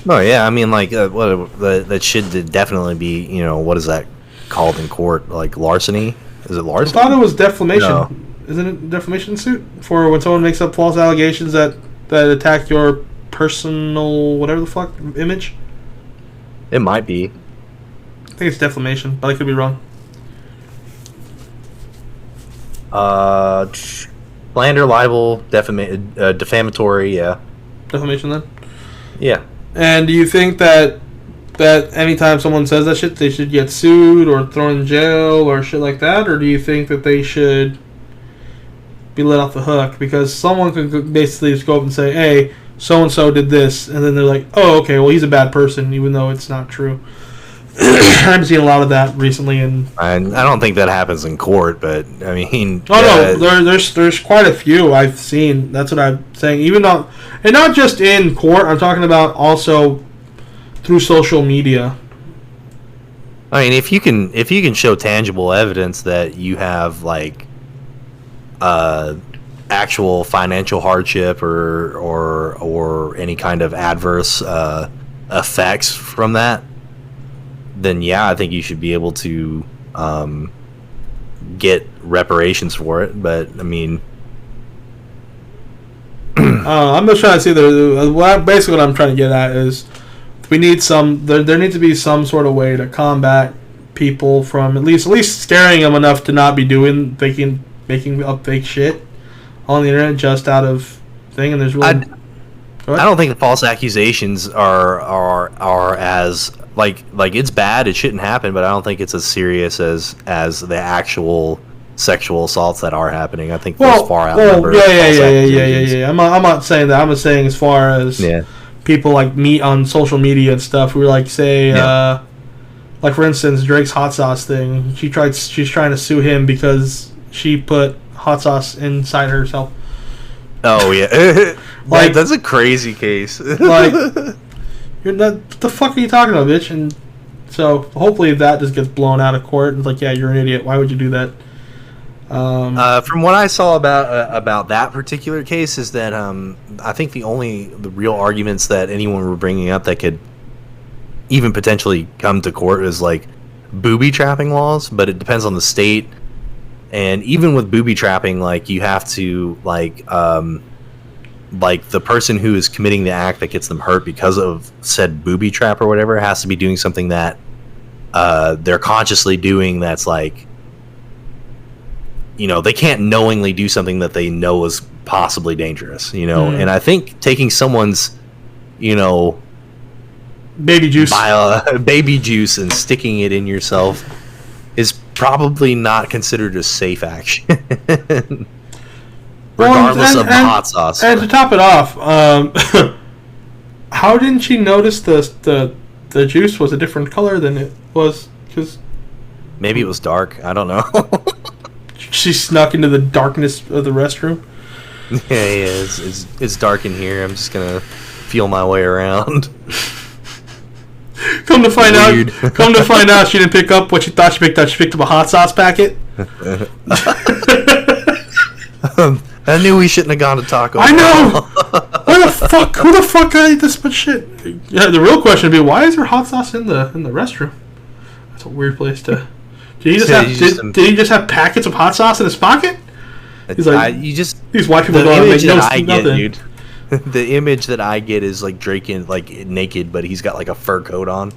No, yeah, I mean, like that should definitely be what is that called in court? Like larceny? Is it larceny? I thought it was defamation. No. Isn't it defamation suit for when someone makes up false allegations that attack your personal whatever the fuck image? It might be. I think it's defamation, but I could be wrong. Slander, libel, defamatory, yeah. Defamation then? Yeah. And do you think that anytime someone says that shit, they should get sued or thrown in jail or shit like that? Or do you think that they should be let off the hook? Because someone could basically just go up and say, hey, so-and-so did this, and then they're like, oh, okay, well, he's a bad person, even though it's not true. I've seen a lot of that recently, and I don't think that happens in court, but I mean, no, there's quite a few I've seen. That's what I'm saying. Even though, and not just in court, I'm talking about also through social media. I mean, if you can show tangible evidence that you have like actual financial hardship or any kind of adverse effects from that, then yeah, I think you should be able to get reparations for it. But I mean, I'm just trying to see basically what I'm trying to get at is we need there needs to be some sort of way to combat people from at least scaring them enough to not be making up fake shit on the internet just out of thing. And there's really I don't think the false accusations are as like it's bad. It shouldn't happen, but I don't think it's as serious as the actual sexual assaults that are happening. I think those far outnumber. Yeah. I'm not saying that. I'm just saying as far as people like meet on social media and stuff. We were like like for instance Drake's hot sauce thing. She's trying to sue him because she put hot sauce inside herself. Oh yeah, like that's a crazy case. Like, what the fuck are you talking about, bitch? And so hopefully that just gets blown out of court. And it's like, yeah, you're an idiot. Why would you do that? From what I saw about that particular case is that I think the real arguments that anyone were bringing up that could even potentially come to court is like booby trapping laws, but it depends on the state. And even with booby trapping, like you have to like the person who is committing the act that gets them hurt because of said booby trap or whatever has to be doing something that they're consciously doing that's like, they can't knowingly do something that they know is possibly dangerous, And I think taking someone's, baby juice and sticking it in yourself is probably not considered a safe action. Regardless of the hot sauce. And to top it off, how didn't she notice the juice was a different color than it was? Because maybe it was dark. I don't know. She snuck into the darkness of the restroom. Yeah, it's dark in here. I'm just gonna feel my way around. Come to find out, she didn't pick up what she thought she picked up. She picked up a hot sauce packet. I knew we shouldn't have gone to Taco Bell. I know. Who the fuck ate this much shit? Yeah, the real question would be, why is there hot sauce in the restroom? That's a weird place to. Did he just have packets of hot sauce in his pocket? He's like, these white people don't make nothing. Dude. The image that I get is like Drake in like naked, but he's got like a fur coat on.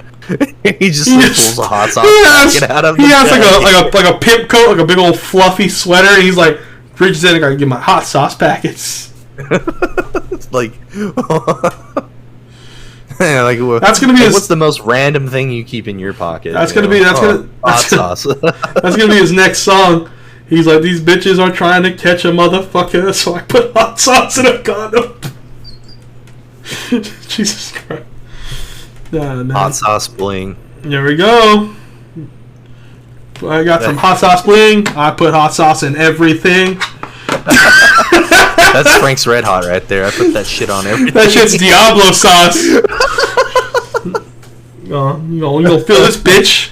He just pulls a hot sauce packet out of. He has like a pimp coat, like a big old fluffy sweater. And he's like reaches in and gotta get my hot sauce packets. Like, like that's gonna be what's the most random thing you keep in your pocket? That's gonna be hot sauce. That's gonna be his next song. He's like, these bitches are trying to catch a motherfucker, so I put hot sauce in a condom. Jesus Christ. Hot sauce bling. There we go. I got some hot sauce bling. I put hot sauce in everything. That's Frank's Red Hot right there. I put that shit on everything. That shit's Diablo sauce. You gonna feel this, bitch.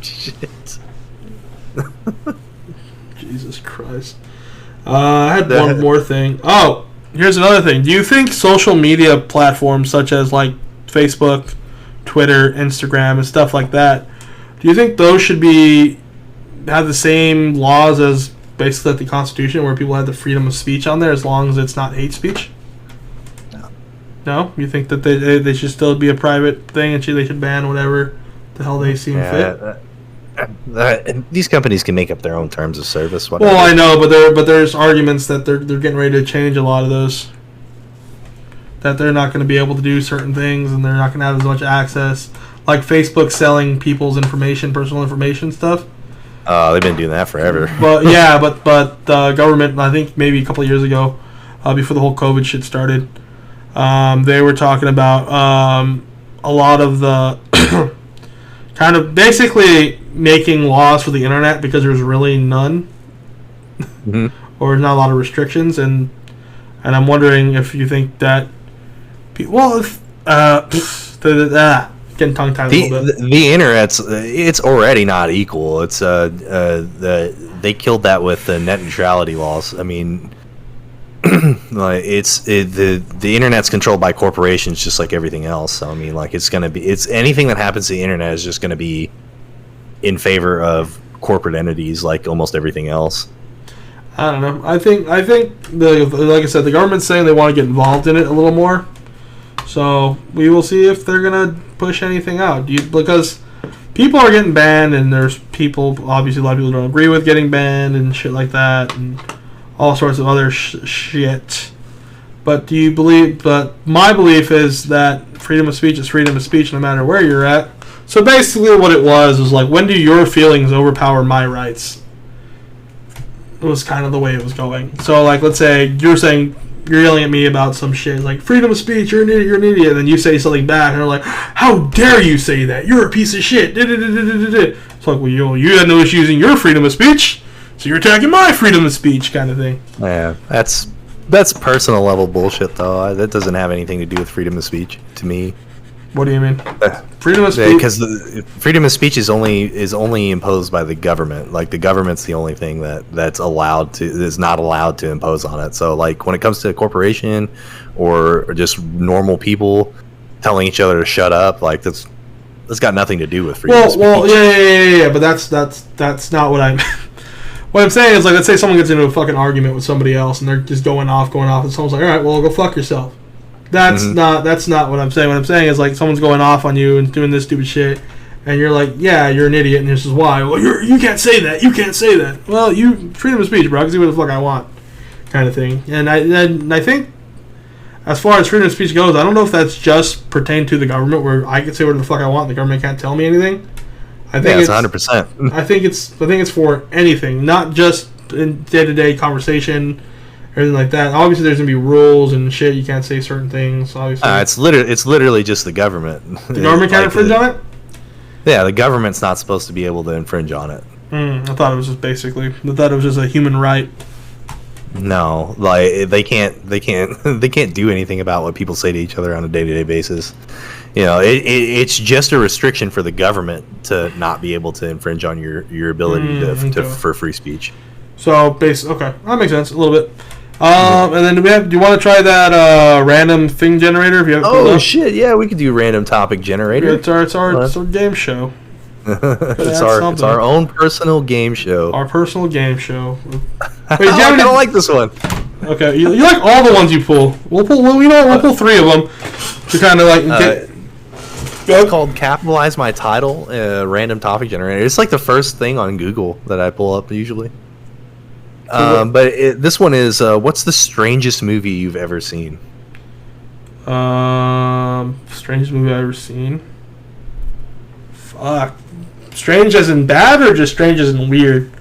Shit. Jesus Christ. I had one more thing. Oh, here's another thing. Do you think social media platforms such as like Facebook, Twitter, Instagram, and stuff like that, do you think those should have the same laws as basically like the Constitution, where people have the freedom of speech on there as long as it's not hate speech? No. No? You think that they should still be a private thing and they should ban whatever the hell they seem fit? These companies can make up their own terms of service. Whatever. Well, I know, but there's arguments that they're getting ready to change a lot of those. That they're not going to be able to do certain things, and they're not going to have as much access. Like Facebook selling people's information, personal information stuff. They've been doing that forever. But yeah, but the government, I think maybe a couple of years ago, before the whole COVID shit started, they were talking about a lot of the kind of basically making laws for the internet because there's really none, or not a lot of restrictions, and I'm wondering if you think that, getting tongue tied a little bit. The internet's it's already not equal. It's they killed that with the net neutrality laws. I mean, like the internet's controlled by corporations just like everything else. So I mean, like it's anything that happens to the internet is just going to be in favor of corporate entities, like almost everything else. I don't know. I think like I said, the government's saying they want to get involved in it a little more. So we will see if they're gonna push anything out. Because people are getting banned, and there's people, obviously a lot of people don't agree with getting banned and shit like that, and all sorts of other shit. But do you believe? But my belief is that freedom of speech is freedom of speech, no matter where you're at. So basically, what it was like, when do your feelings overpower my rights? It was kind of the way it was going. So, like, let's say you're yelling at me about some shit, like, freedom of speech, you're an idiot, and then you say something bad, and they're like, how dare you say that? You're a piece of shit. It's like, well, you had no issue using your freedom of speech, so you're attacking my freedom of speech, kind of thing. Yeah, that's personal level bullshit, though. That doesn't have anything to do with freedom of speech, to me. What do you mean? Freedom of speech? Because the freedom of speech is only imposed by the government. Like, the government's the only thing that's not allowed to impose on it. So, like, when it comes to a corporation or just normal people telling each other to shut up, like, that's got nothing to do with freedom of speech. Well, yeah. But that's not what I'm. What I'm saying is, like, let's say someone gets into a fucking argument with somebody else, and they're just going off, and someone's like, all right, well, go fuck yourself. That's not what I'm saying. What I'm saying is, like, someone's going off on you and doing this stupid shit, and you're like, yeah, you're an idiot, and this is why. Well, you can't say that. You can't say that. Well, freedom of speech, bro. I can say what the fuck I want, kind of thing. And I think, as far as freedom of speech goes, I don't know if that's just pertain to the government, where I can say whatever the fuck I want, and the government can't tell me anything. I think it's 100%. I think it's for anything, not just in day-to-day conversation. Everything like that. Obviously, there's gonna be rules and shit. You can't say certain things. Obviously, it's literally just the government. The government can't infringe on it. Yeah, the government's not supposed to be able to infringe on it. I thought it was just a human right. No, like they can't do anything about what people say to each other on a day-to-day basis. You know, it's just a restriction for the government to not be able to infringe on your ability for free speech. So, okay, that makes sense a little bit. And then do you want to try that random thing generator? If you have shit, yeah, we could do random topic generator. It's our game show. It's our own personal game show. Our personal game show. Wait, I don't like this one. Okay, you like all the ones you pull. We'll pull 3 of them to kind of like get. It's called Capitalize My Title, random topic generator. It's like the first thing on Google that I pull up usually. But this one is, what's the strangest movie you've ever seen? Strangest movie I've ever seen? Fuck. Strange as in bad, or just strange as in weird?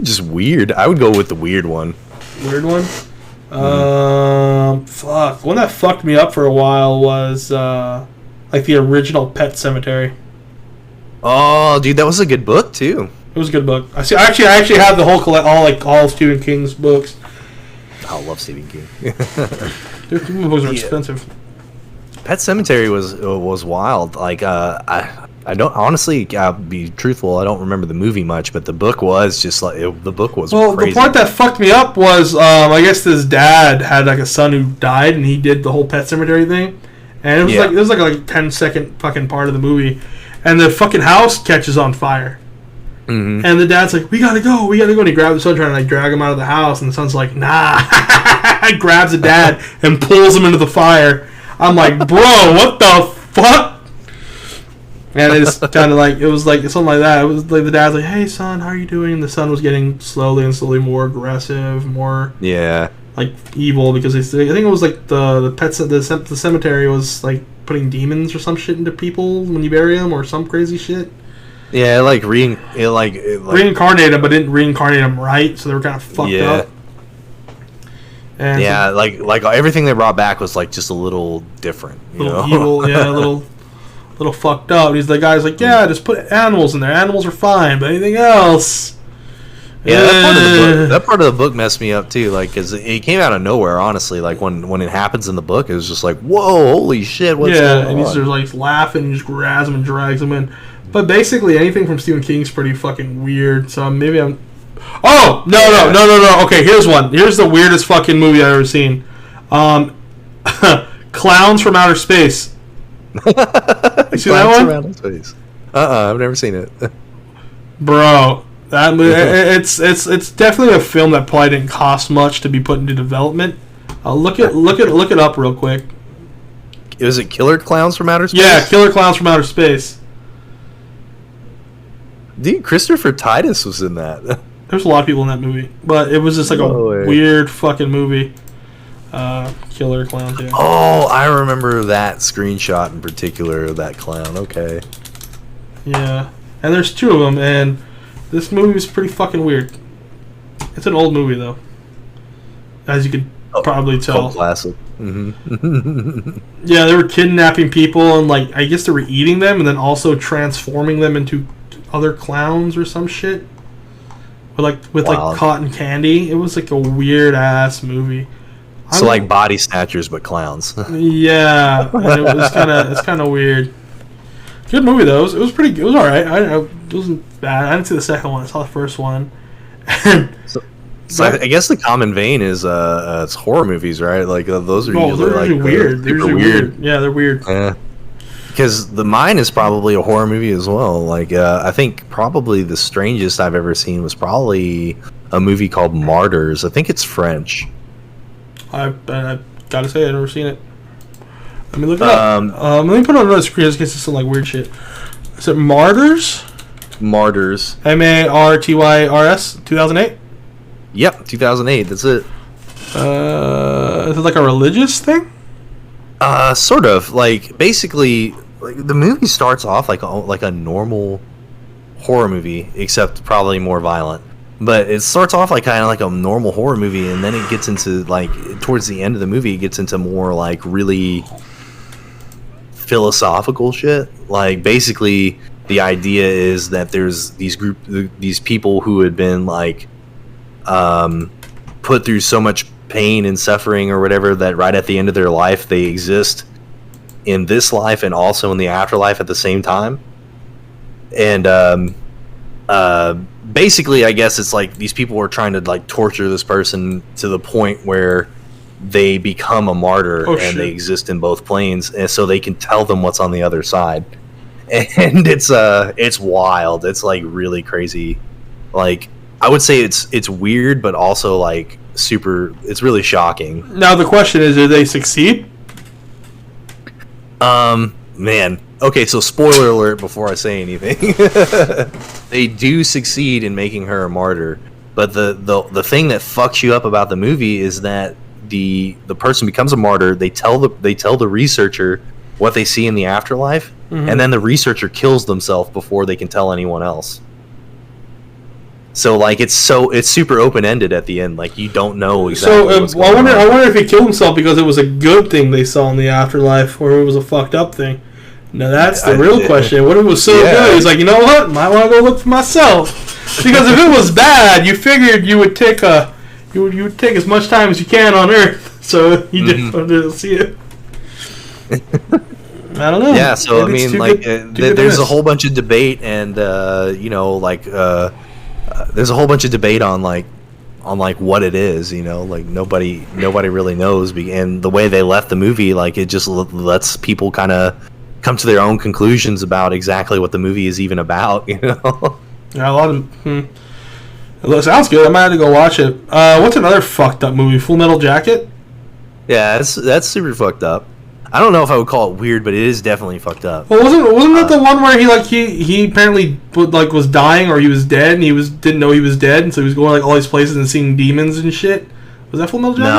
Just weird. I would go with the weird one. Weird one? Fuck. One that fucked me up for a while was like the original Pet Cemetery. Oh, dude, that was a good book too. It was a good book. I actually have the whole all of Stephen King's books. I love Stephen King. Dude, Stephen books are expensive. Pet Cemetery was wild. Like I don't honestly. I'll be truthful. I don't remember the movie much, but the book was just like the book was. Well, crazy. the part that fucked me up was I guess this dad had like a son who died, and he did the whole Pet Cemetery thing, and it was like a 10-second fucking part of the movie, and the fucking house catches on fire, and the dad's like, we gotta go, and he grabs the son trying to like drag him out of the house, and the son's like, nah, grabs the dad and pulls him into the fire. I'm like, bro, what the fuck? And it's kind of like, it was like something like that. It was like the dad's like, hey son, how are you doing? And the son was getting slowly more aggressive, more like evil, because I think it was like the cemetery was like putting demons or some shit into people when you bury them, or some crazy shit. Yeah, like reincarnated them, but didn't reincarnate them right, so they were kind of fucked up. And yeah, like everything they brought back was like just a little different, you know? Evil, yeah, a little fucked up. The guy's like, yeah, just put animals in there. Animals are fine, but anything else. Yeah, that part of the book messed me up too. Like, cause it came out of nowhere. Honestly, like when it happens in the book, it was just like, whoa, holy shit, what's going on? And he's just like laughing and just grabs him and drags him in. But basically, anything from Stephen King's pretty fucking weird. So maybe I'm. Oh no! Okay, here's one. Here's the weirdest fucking movie I've ever seen. Clowns from Outer Space. You see that one? I've never seen it. Bro, that movie, it's definitely a film that probably didn't cost much to be put into development. Look it up real quick. Was it Killer Clowns from Outer Space? Yeah, Killer Clowns from Outer Space. Dude, Christopher Titus was in that. There's a lot of people in that movie, but it was just like weird fucking movie. Killer Clowns. Yeah. Oh, I remember that screenshot in particular of that clown. Okay. Yeah, and there's two of them, and this movie is pretty fucking weird. It's an old movie though, as you could probably tell. Classic. Mm-hmm. Yeah, they were kidnapping people, and like I guess they were eating them, and then also transforming them into other clowns or some shit. With like cotton candy. It was like a weird ass movie. So like Body Snatchers but clowns. Yeah, and it's kind of weird. Good movie though. It was pretty good. It was all right. It wasn't bad. I didn't see the second one. I saw the first one. So I guess the common vein is it's horror movies, right? Like those are usually like weird. They're weird. Yeah, they're weird. Because mine is probably a horror movie as well. Like I think probably the strangest I've ever seen was probably a movie called Martyrs. I think it's French. I gotta say I've never seen it. Let me look it up. Let me put it on another screen just in case it's some like weird shit. Is it Martyrs? Martyrs. Martyrs. 2008. Yep, 2008. That's it. Is it like a religious thing? Sort of. Like basically, like the movie starts off like a normal horror movie, except probably more violent. But it starts off like kind of like a normal horror movie, and then it gets into like towards the end of the movie, it gets into more like really philosophical shit. Like basically, the idea is that there's these people who had been like put through so much pain and suffering or whatever that right at the end of their life they exist in this life and also in the afterlife at the same time. And basically, I guess it's like these people are trying to like torture this person to the point where they become a martyr and they exist in both planes, and so they can tell them what's on the other side. And it's wild. It's like really crazy. Like I would say it's weird, but also like super. It's really shocking. Now the question is, did they succeed? Man. Okay, so spoiler alert before I say anything. They do succeed in making her a martyr, but the thing that fucks you up about the movie is that the person becomes a martyr. They tell the researcher what they see in the afterlife, and then the researcher kills themselves before they can tell anyone else. So like it's super open ended at the end. Like you don't know exactly. So I wonder if he killed himself because it was a good thing they saw in the afterlife, or it was a fucked up thing. Now that's the real question. What if it was so good? He's like, you know what? Might want to go look for myself. Because if it was bad, you figured you would take you would take as much time as you can on Earth, so you just wanted to see it. I don't know. Yeah, so maybe I mean, like, there's a whole bunch of debate, and there's a whole bunch of debate on what it is. Like nobody really knows, and the way they left the movie, like it just lets people kind of come to their own conclusions about exactly what the movie is even about. Yeah, a lot of. It sounds good. I might have to go watch it. What's another fucked up movie? Full Metal Jacket. Yeah, that's super fucked up. I don't know if I would call it weird, but it is definitely fucked up. Well, wasn't that the one where he apparently was dying or he was dead and didn't know he was dead, and so he was going like all these places and seeing demons and shit? Was that Full Metal Jacket?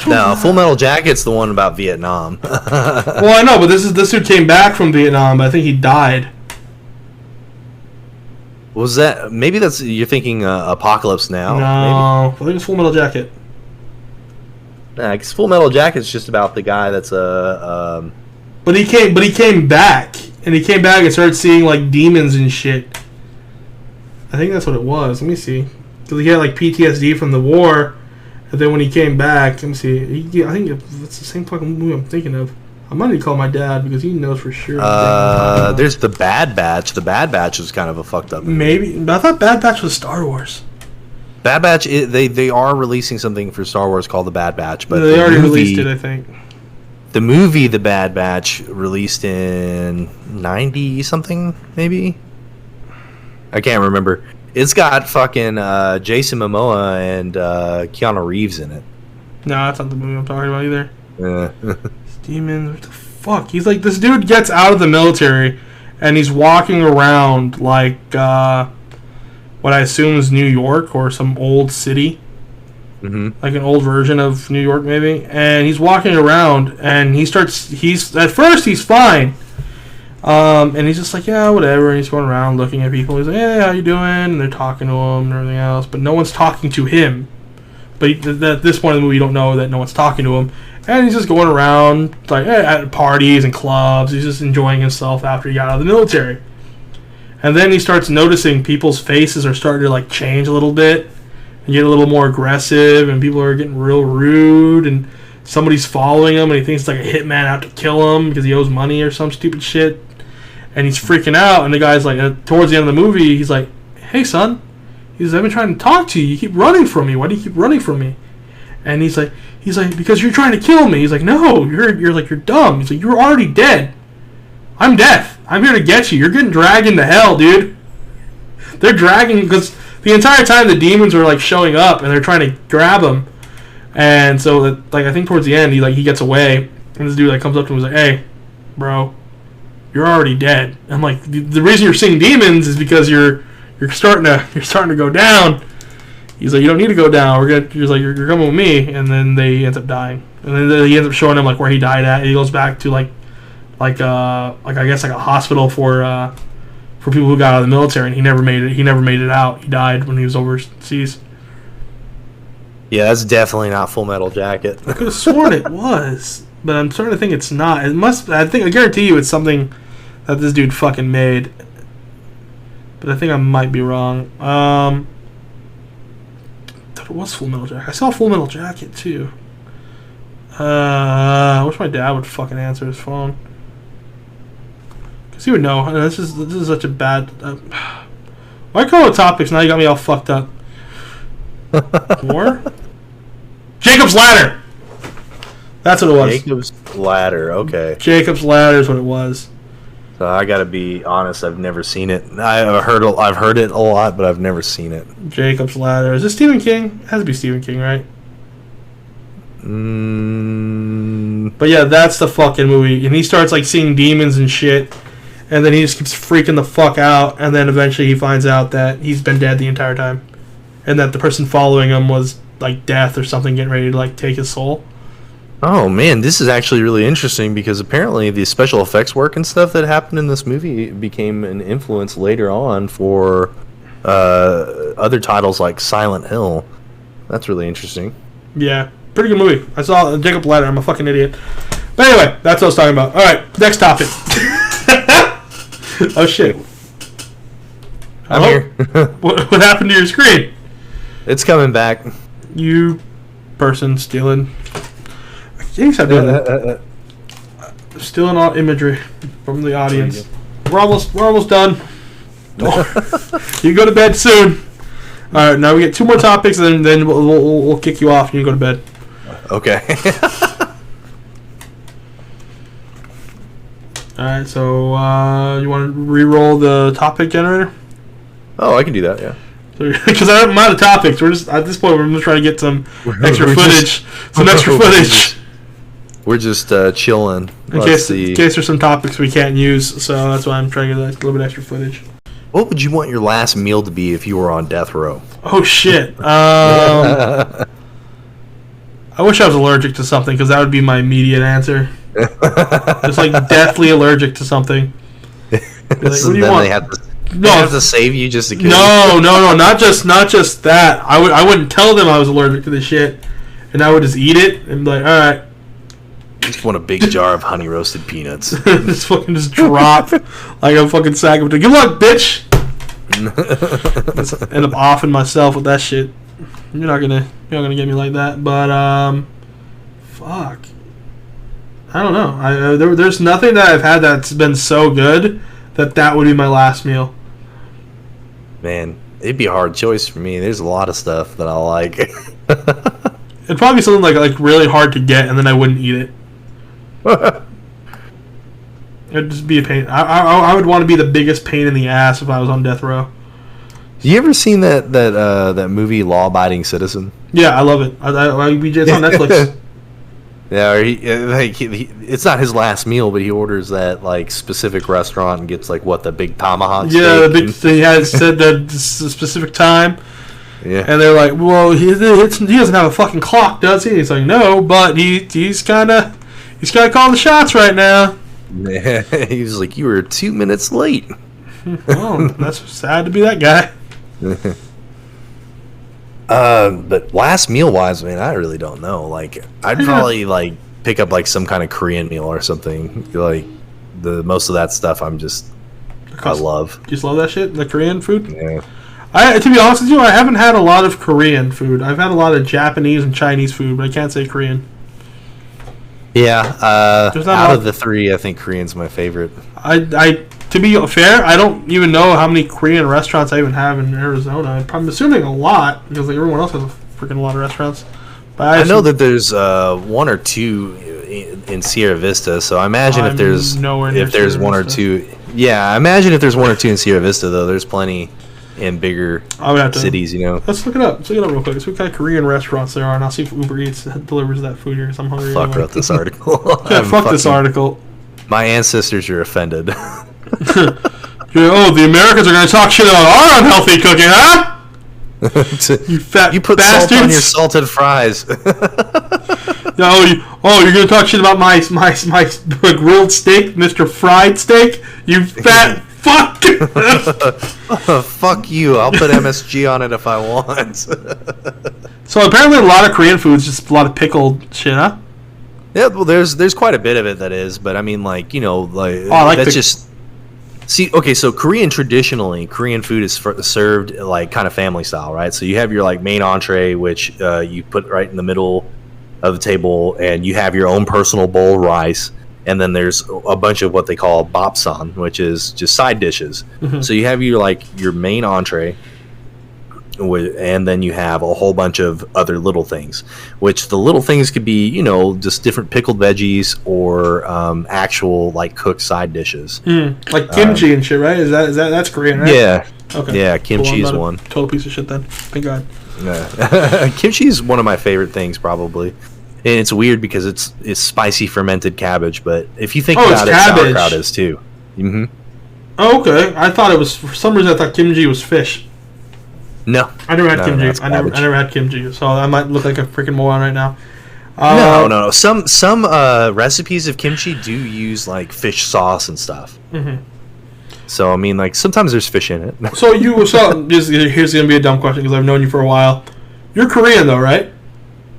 No. Full Metal Jacket's the one about Vietnam. Well, I know, but this dude came back from Vietnam, but I think he died. Was that maybe you're thinking Apocalypse Now? No, maybe? I think it's Full Metal Jacket. Nah, because Full Metal Jacket's just about the guy that's But he came back, and he came back and started seeing like demons and shit. I think that's what it was. Let me see, because he had like PTSD from the war, and then when he came back, let me see. I think it's the same fucking movie I'm thinking of. I might need to call my dad because he knows for sure. There's The Bad Batch. The Bad Batch is kind of a fucked up movie. Maybe, but I thought Bad Batch was Star Wars. Bad Batch, they are releasing something for Star Wars called The Bad Batch, but they already released it, I think. The movie The Bad Batch released in 90 something, maybe. I can't remember. It's got fucking Jason Momoa and Keanu Reeves in it. No, that's not the movie I'm talking about either. Yeah. Demons, what the fuck? He's like, this dude gets out of the military and he's walking around like what I assume is New York or some old city. Mm-hmm. Like an old version of New York, maybe. And he's walking around, and at first he's fine. And he's just like, yeah, whatever. And he's going around looking at people. He's like, hey, how you doing? And they're talking to him and everything else. But no one's talking to him. But at this point in the movie, you don't know that no one's talking to him. And he's just going around like at parties and clubs. He's just enjoying himself after he got out of the military. And then he starts noticing people's faces are starting to like change a little bit and get a little more aggressive, and people are getting real rude, and somebody's following him, and he thinks it's like a hitman out to kill him because he owes money or some stupid shit. And he's freaking out, and the guy's like, towards the end of the movie, he's like, hey son, I've been trying to talk to you. You keep running from me. Why do you keep running from me? And he's like, because you're trying to kill me. He's like, no, you're dumb. He's like, you're already dead. I'm death. I'm here to get you. You're getting dragged into hell, dude. They're dragging, because the entire time the demons were like showing up and they're trying to grab him. And so like I think towards the end he gets away, and this dude like comes up to him and is like, hey, bro, you're already dead. I'm like, the reason you're seeing demons is because you're starting to go down. He's like, you don't need to go down. You're coming with me. And then they end up dying. And then he ends up showing him like where he died at. And he goes back to like I guess like a hospital for people who got out of the military, and he never made it out. He died when he was overseas. Yeah, that's definitely not Full Metal Jacket. I could have sworn it was, but I'm starting to think it's not. It must. I guarantee you it's something that this dude fucking made. But I think I might be wrong. I thought it was Full Metal Jacket. I saw Full Metal Jacket too. I wish my dad would fucking answer his phone. Because he would know. This is such a bad... why call it topics? Now you got me all fucked up. More? Jacob's Ladder! That's what it was. Jacob's Ladder, okay. Jacob's Ladder is what it was. So I gotta be honest, I've never seen it. I've heard it a lot, but I've never seen it. Jacob's Ladder. Is this Stephen King? It has to be Stephen King, right? But yeah, that's the fucking movie. And he starts like seeing demons and shit. And then he just keeps freaking the fuck out. And then eventually he finds out that he's been dead the entire time. And that the person following him was like death or something, getting ready to like take his soul. Oh man, this is actually really interesting because apparently the special effects work and stuff that happened in this movie became an influence later on for other titles like Silent Hill. That's really interesting. Yeah, pretty good movie. I saw Jacob Ladder. I'm a fucking idiot. But anyway, that's what I was talking about. All right, next topic. Oh shit! I'm here. What happened to your screen? It's coming back. You person stealing. Jeez, I'm doing that. Stealing all imagery from the audience. We're almost done. You go to bed soon. All right, now we get 2 more topics, and then we'll kick you off, and you go to bed. Okay. All right, so you want to re-roll the topic generator? Oh, I can do that. Yeah. Because I'm out of topics. We're just at this point. We're just trying to get some extra footage. We're just chilling. In case there's some topics we can't use, so that's why I'm trying to get a little bit extra footage. What would you want your last meal to be if you were on death row? Oh shit! I wish I was allergic to something because that would be my immediate answer. Just like deathly allergic to something. Like, what do you want? They have to save you just to kill you. No, not just that. I wouldn't tell them I was allergic to this shit, and I would just eat it and be like, all right. Just want a big jar of honey roasted peanuts. just drop like a fucking sack of. Good luck, bitch. Just end up offing myself with that shit. You're not gonna get me like that, but fuck. I don't know. There's nothing that I've had that's been so good that would be my last meal. Man, it'd be a hard choice for me. There's a lot of stuff that I like. It'd probably be something like really hard to get, and then I wouldn't eat it. It'd just be a pain. I would want to be the biggest pain in the ass if I was on death row. You ever seen that movie Law Abiding Citizen? Yeah, I love it. It's on Netflix. Yeah, it's not his last meal, but he orders that like specific restaurant and gets like the big tomahawk. Yeah, the big thing has said that it's a specific time. Yeah, and they're like, well, he doesn't have a fucking clock, does he? He's like, no, but he's kind of calling the shots right now. Yeah, he was like, you were 2 minutes late. Well, that's sad to be that guy. But last meal wise, man, I really don't know. Like, I'd probably like pick up like some kind of Korean meal or something. Like most of that stuff, I love. You just love that shit, the Korean food. Yeah. To be honest with you, I haven't had a lot of Korean food. I've had a lot of Japanese and Chinese food, but I can't say Korean. Yeah. Out of the 3, I think Korean's my favorite. To be fair, I don't even know how many Korean restaurants I even have in Arizona. I'm assuming a lot because everyone else has a freaking lot of restaurants. But I know that there's 1 or 2 in Sierra Vista, so I imagine if there's Sierra 1 or Vista. 2, yeah, I imagine if there's 1 or 2 in Sierra Vista, though, there's plenty in bigger cities, you know. Let's look it up. Let's look it up real quick. Let's see what kind of Korean restaurants there are, and I'll see if Uber Eats delivers that food here because I'm hungry. Fuck wrote this article. Yeah, fuck this article. My ancestors are offended. Oh, the Americans are going to talk shit about our unhealthy cooking, huh? You fat You put bastards. salt on your salted fries. You're going to talk shit about my grilled steak, Mr. Fried Steak? You fat fuck! Fuck you. I'll put MSG on it if I want. So apparently a lot of Korean food is just a lot of pickled shit, huh? Yeah, well, there's quite a bit of it that is, but I mean, like, you know, like, that's just... See, okay, so Korean food is served like kind of family style, right? So you have your like main entree, which you put right in the middle of the table, and you have your own personal bowl of rice, and then there's a bunch of what they call bapsan, which is just side dishes. Mm-hmm. So you have your main entree, and then you have a whole bunch of other little things, which the little things could be, you know, just different pickled veggies or actual like cooked side dishes, like kimchi and shit, right? Is that's Korean, right? Yeah. Okay. Yeah, kimchi is one. Total piece of shit then. Thank God. Yeah. Kimchi is one of my favorite things, probably. And it's weird because it's spicy fermented cabbage, but if you think about it, sauerkraut is too. Mm-hmm. Oh, okay. I thought it was, for some reason I thought kimchi was fish. No, I never had kimchi. I never had kimchi, so I might look like a freaking moron right now. No. Some recipes of kimchi do use like fish sauce and stuff. Mm-hmm. So I mean, like sometimes there's fish in it. Here's gonna be a dumb question because I've known you for a while. You're Korean though, right?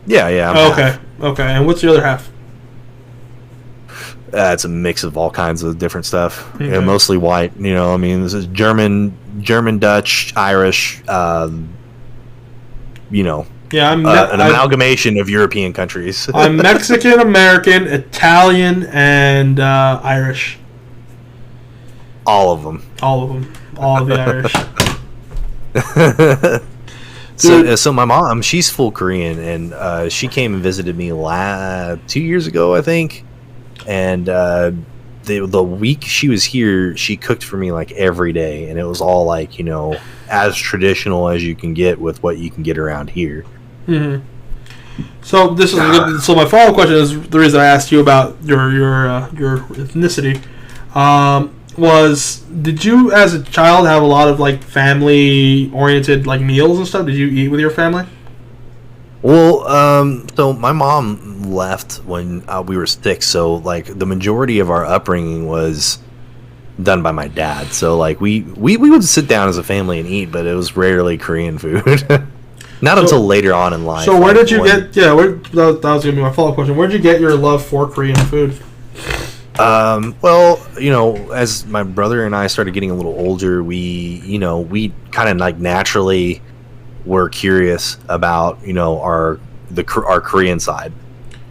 Yeah. Okay. And what's your other half? It's a mix of all kinds of different stuff. Okay. You know, mostly white. You know, I mean, this is German, Dutch, Irish. You know. Yeah, an amalgamation of European countries. I'm Mexican, American, Italian, and Irish. All of them. All of the Irish. So my mom, she's full Korean, and she came and visited me 2 years ago, I think. And the week she was here, she cooked for me like every day, and it was all like, you know, as traditional as you can get with what you can get around here. Mm-hmm. So this is so my follow-up question is the reason I asked you about your ethnicity. Did you as a child have a lot of like family oriented like meals and stuff? Did you eat with your family? Well, so my mom left when we were 6, so like the majority of our upbringing was done by my dad. So like we would sit down as a family and eat, but it was rarely Korean food. Not until later on in life. So where did you get? Yeah, that was gonna be my follow-up question. Where did you get your love for Korean food? Well, you know, as my brother and I started getting a little older, we kind of like naturally were curious about, you know, our Korean side,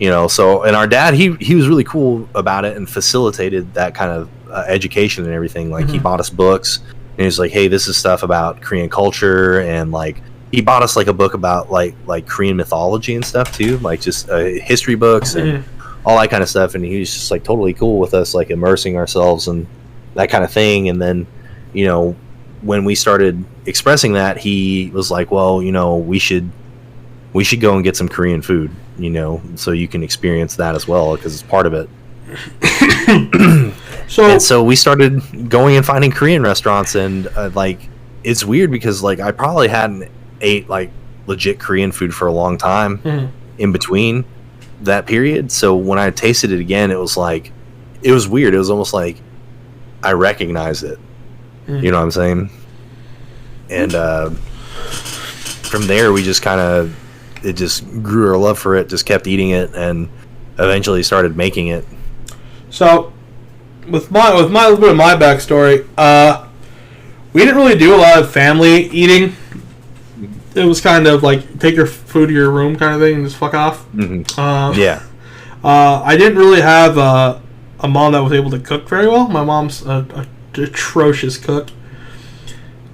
you know. So, and our dad, he was really cool about it and facilitated that kind of education and everything. Like he bought us books and he was like, hey, this is stuff about Korean culture, and like he bought us like a book about like Korean mythology and stuff too, like just history books and all that kind of stuff. And he was just like totally cool with us, like immersing ourselves and that kind of thing. And then, you know, when we started expressing that, he was like, well, you know, we should go and get some Korean food, you know, so you can experience that as well, because it's part of it. So we started going and finding Korean restaurants, and like it's weird because like I probably hadn't ate like legit Korean food for a long time in between that period. So when I tasted it again, it was like, it was weird. It was almost like I recognized it. You know what I'm saying? And from there, we just it just grew our love for it, just kept eating it, and eventually started making it. So with my little bit of my backstory, we didn't really do a lot of family eating. It was kind of like take your food to your room kind of thing and just fuck off. Yeah. I didn't really have a mom that was able to cook very well. My mom's a atrocious cook.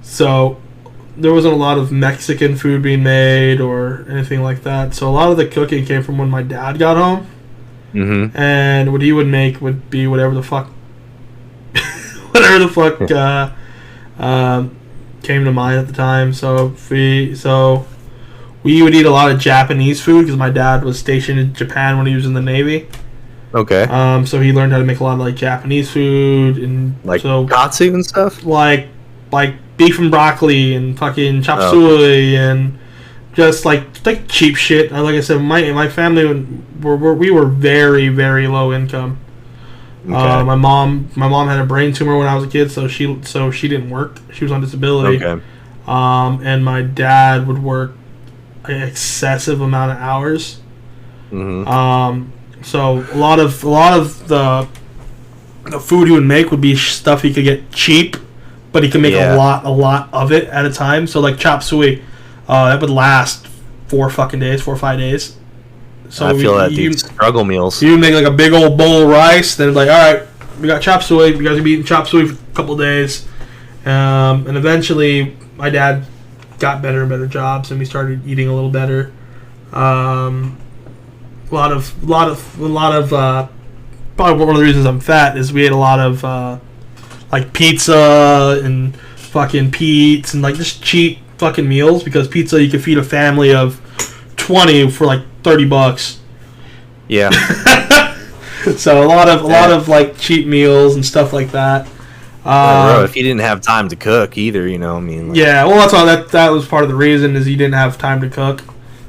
So there wasn't a lot of Mexican food being made or anything like that. So a lot of the cooking came from when my dad got home. And what he would make would be whatever the fuck came to mind at the time. So we would eat a lot of Japanese food because my dad was stationed in Japan when he was in the Navy. Okay. So he learned how to make a lot of like Japanese food and like katsu and stuff. Like beef and broccoli and fucking chop suey and just like cheap shit. Like I said, my family we were very, very low income. Okay. My mom had a brain tumor when I was a kid, so she didn't work. She was on disability. Okay. And my dad would work an excessive amount of hours. So a lot of the food he would make would be stuff he could get cheap, but he could make a lot of it at a time. So like chop suey, that would last 4 or 5 days. So I feel these struggle meals. You make like a big old bowl of rice, then like, all right, we got chop suey. You guys will be eating chop suey for a couple of days, and eventually my dad got better and better jobs, and we started eating a little better. A lot of probably one of the reasons I'm fat is we ate a lot of like pizza and fucking Pete's and like just cheap fucking meals, because pizza you could feed a family of 20 for like $30. Yeah. So a lot of like cheap meals and stuff like that. Bro, if you didn't have time to cook either, you know, I mean. Like, yeah, well, that's all. That was part of the reason is he didn't have time to cook.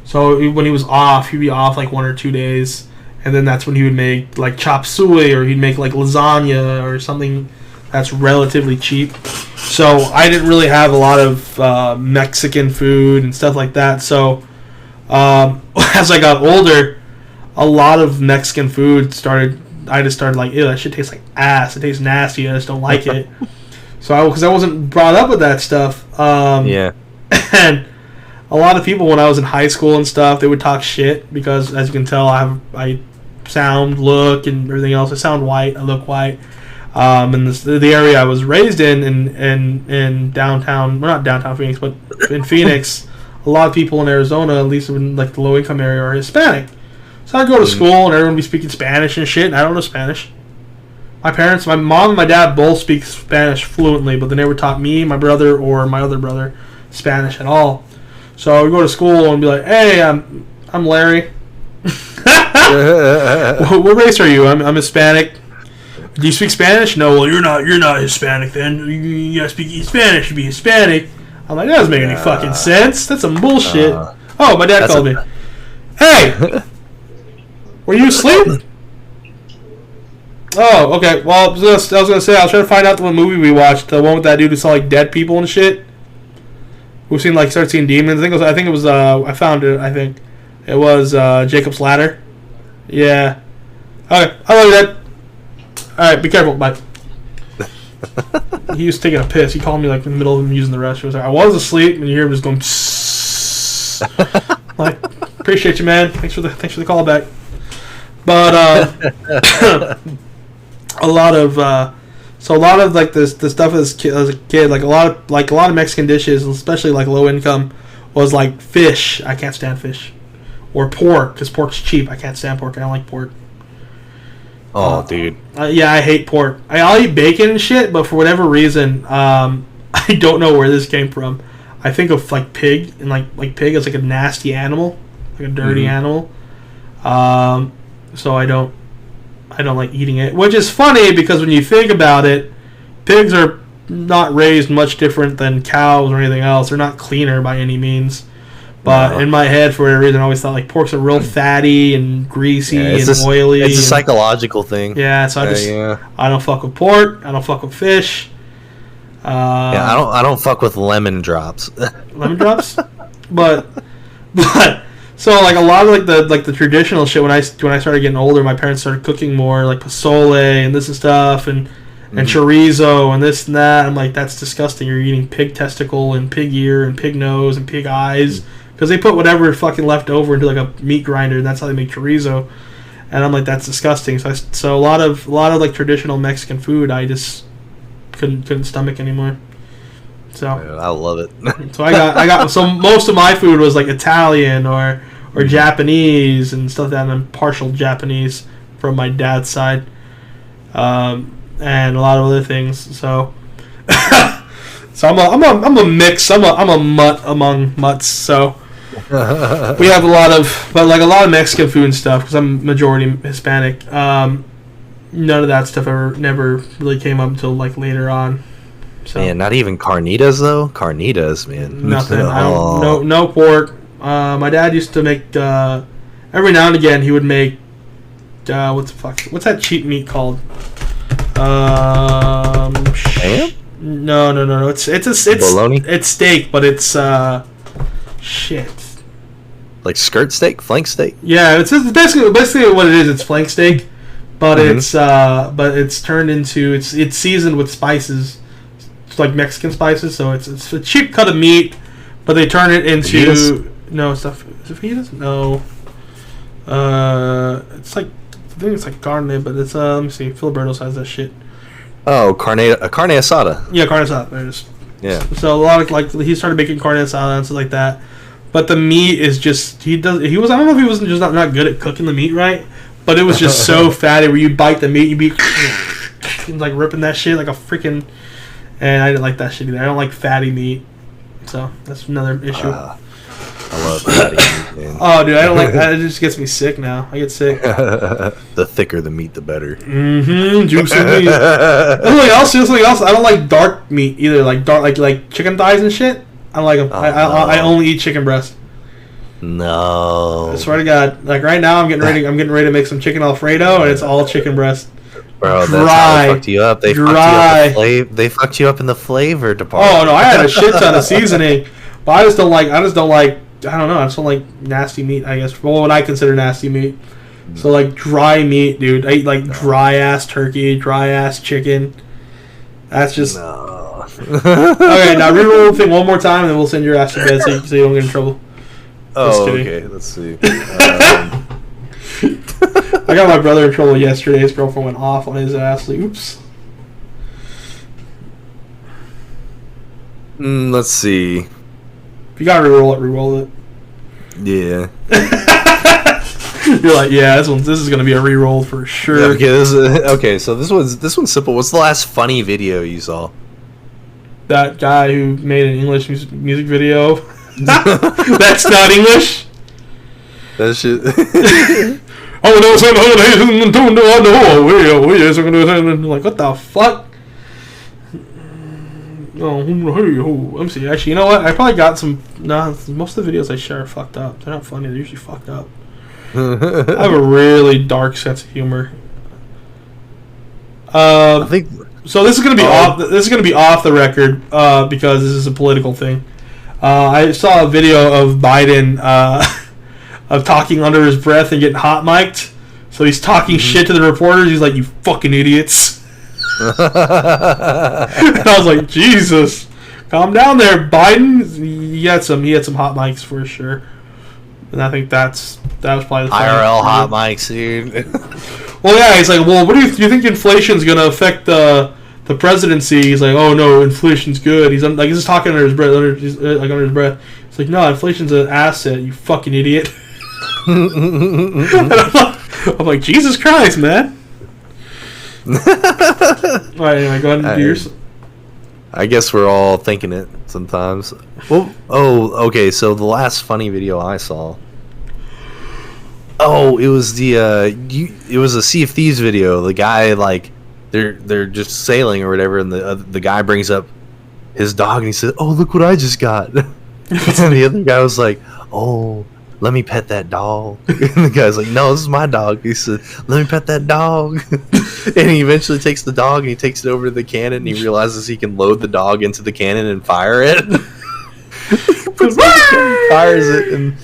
So when he was off, he'd be off like 1 or 2 days, and then that's when he would make like chop suey, or he'd make like lasagna or something that's relatively cheap. So I didn't really have a lot of Mexican food and stuff like that. So as I got older, a lot of Mexican food I just started like, ew, that shit tastes like ass. It tastes nasty. I just don't like it. So because I wasn't brought up with that stuff. Yeah. And a lot of people when I was in high school and stuff, they would talk shit because, as you can tell, I sound, look, and everything else. I sound white. I look white. And the area I was raised in downtown, well, not downtown Phoenix, but in Phoenix, a lot of people in Arizona, at least in like the low income area, are Hispanic. So I'd go to school and everyone would be speaking Spanish and shit, and I don't know Spanish. My mom and my dad both speak Spanish fluently, but they never taught me, my brother, or my other brother Spanish at all. So I would go to school and be like, "Hey, I'm Larry. What race are you? I'm Hispanic. Do you speak Spanish? No. Well, you're not Hispanic then. You gotta speak Spanish to be Hispanic." I'm like, that doesn't make any fucking sense. That's some bullshit. Oh, my dad called me. Hey, were you asleep? Oh, okay. Well, I was gonna say I was trying to find out what movie we watched. The one with that dude who saw like dead people and shit. Who started seeing demons. I think it was. I found it. I think it was Jacob's Ladder. Yeah. Okay. I love you, Dad. All right. Be careful. Bye. He was taking a piss. He called me like in the middle of him using the restroom. I was asleep, and you hear him just going. Like, appreciate you, man. Thanks for the call back. But a lot of like the stuff as a kid, like a lot of Mexican dishes, especially like low income, was like fish. I can't stand fish, or pork because pork's cheap. I can't stand pork. I don't like pork. Oh, dude. Yeah, I hate pork. I'll eat bacon and shit, but for whatever reason, I don't know where this came from. I think of like pig, and like pig is like a nasty animal, like a dirty animal. So I don't like eating it, which is funny because when you think about it, pigs are not raised much different than cows or anything else. They're not cleaner by any means. But in my head, for whatever reason, I always thought like pork's are real fatty and greasy and oily. It's a psychological thing. Yeah, so I don't fuck with pork. I don't fuck with fish. I don't fuck with lemon drops. Lemon drops, but so like a lot of the traditional shit when I started getting older, my parents started cooking more like pozole and this and stuff and chorizo and this and that. I'm like, that's disgusting. You're eating pig testicle and pig ear and pig nose and pig eyes. Because they put whatever fucking left over into like a meat grinder, and that's how they make chorizo. And I'm like, that's disgusting. So a lot of like traditional Mexican food, I just couldn't stomach anymore. So I love it. So I got so most of my food was like Italian or Japanese and stuff like that. And I'm partial Japanese from my dad's side, and a lot of other things. So. So I'm a mix. I'm a mutt among mutts. So we have a lot of Mexican food and stuff because I'm majority Hispanic. None of that stuff never really came up until like later on. So man, not even carnitas though. Carnitas, man. Nothing. No pork. My dad used to make every now and again. He would make what's that cheap meat called? Ham? No. It's bologna? It's steak, but it's shit. Like skirt steak, flank steak. Yeah, it's basically what it is. It's flank steak, but it's turned into it's seasoned with spices, it's like Mexican spices. So it's a cheap cut of meat, but they turn it into fajitas? No stuff. Is it fajitas? No. It's like I think it's like carne, but it's let me see. Filiberto's has that shit. Oh, carne asada. Yeah, carne asada. There it is. Yeah. So a lot of like he started making carne asada and stuff like that, but the meat is just I don't know if he was just not good at cooking the meat right, but it was just so fatty where you bite the meat, you be like ripping that shit like a freaking, and I didn't like that shit either. I don't like fatty meat, so that's another issue. I love fatty meat. Oh, dude, I don't like that. It just gets me sick now. I get sick. The thicker the meat, the better. Juicy meat. Something else. I don't like dark meat either. Like dark, like chicken thighs and shit. I don't like them. I only eat chicken breast. No. I swear to God, like right now, I'm getting ready to make some chicken Alfredo, and it's all chicken breast. Bro, that's Dry. how they fucked you up. They Dry. They fucked you up in the flavor department. Oh no, I had a shit ton of seasoning, but I just don't like. I don't know. I just don't like nasty meat. I guess. Well, what I consider nasty meat. So like dry meat, dude. I eat like dry ass turkey, dry ass chicken. That's just. No. Okay, now reroll the thing one more time, and then we'll send your ass to bed so you don't get in trouble. Oh, okay. Let's see. I got my brother in trouble yesterday. His girlfriend went off on his ass. Like, oops. Let's see. If you gotta reroll it. Yeah. You're like, yeah, this is gonna be a reroll for sure. Okay, so this one's simple. What's the last funny video you saw? That guy who made an English music video. That's not English. That shit. Oh no! Like, what the fuck? Oh, let me see. Actually, you know what? I probably got some. Nah, most of the videos I share are fucked up. They're not funny. They're usually fucked up. I have a really dark sense of humor. I think so. This is gonna be off. This is gonna be off the record because this is a political thing. I saw a video of Biden of talking under his breath and getting hot mic'd. So he's talking shit to the reporters. He's like, "You fucking idiots." And I was like, Jesus, calm down there, Biden. He had some hot mics for sure, and I think that was probably the IRL hot mics, dude. Well, yeah, he's like, well, what do you think inflation's gonna affect the presidency? He's like, oh no, inflation's good. He's just talking under his breath, under his breath. It's like, no, inflation's an asset. You fucking idiot. And I'm like, Jesus Christ, man. Alright, anyway, go ahead and do yours. I guess we're all thinking it sometimes. Well, okay, so the last funny video I saw. Oh, it was it was a Sea of Thieves video. The guy, like, they're just sailing or whatever, and the guy brings up his dog and he says, "Oh, look what I just got." And the other guy was like, "Oh, let me pet that dog." And the guy's like, "No, this is my dog." He said, "Let me pet that dog." And he eventually takes the dog and he takes it over to the cannon and he realizes he can load the dog into the cannon and fire it. Fires it, and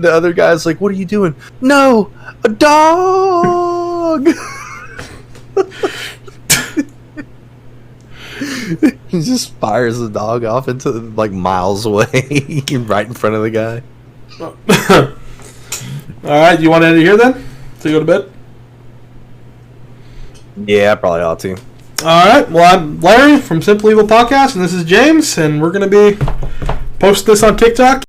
the other guy's like, "What are you doing?" "No, a dog." He just fires the dog off into like miles away, right in front of the guy. Alright, you want to end it here then? So you go to bed? Yeah, I probably ought to. Alright, well, I'm Larry from Simple Evil Podcast, and this is James, and we're going to be posting this on TikTok.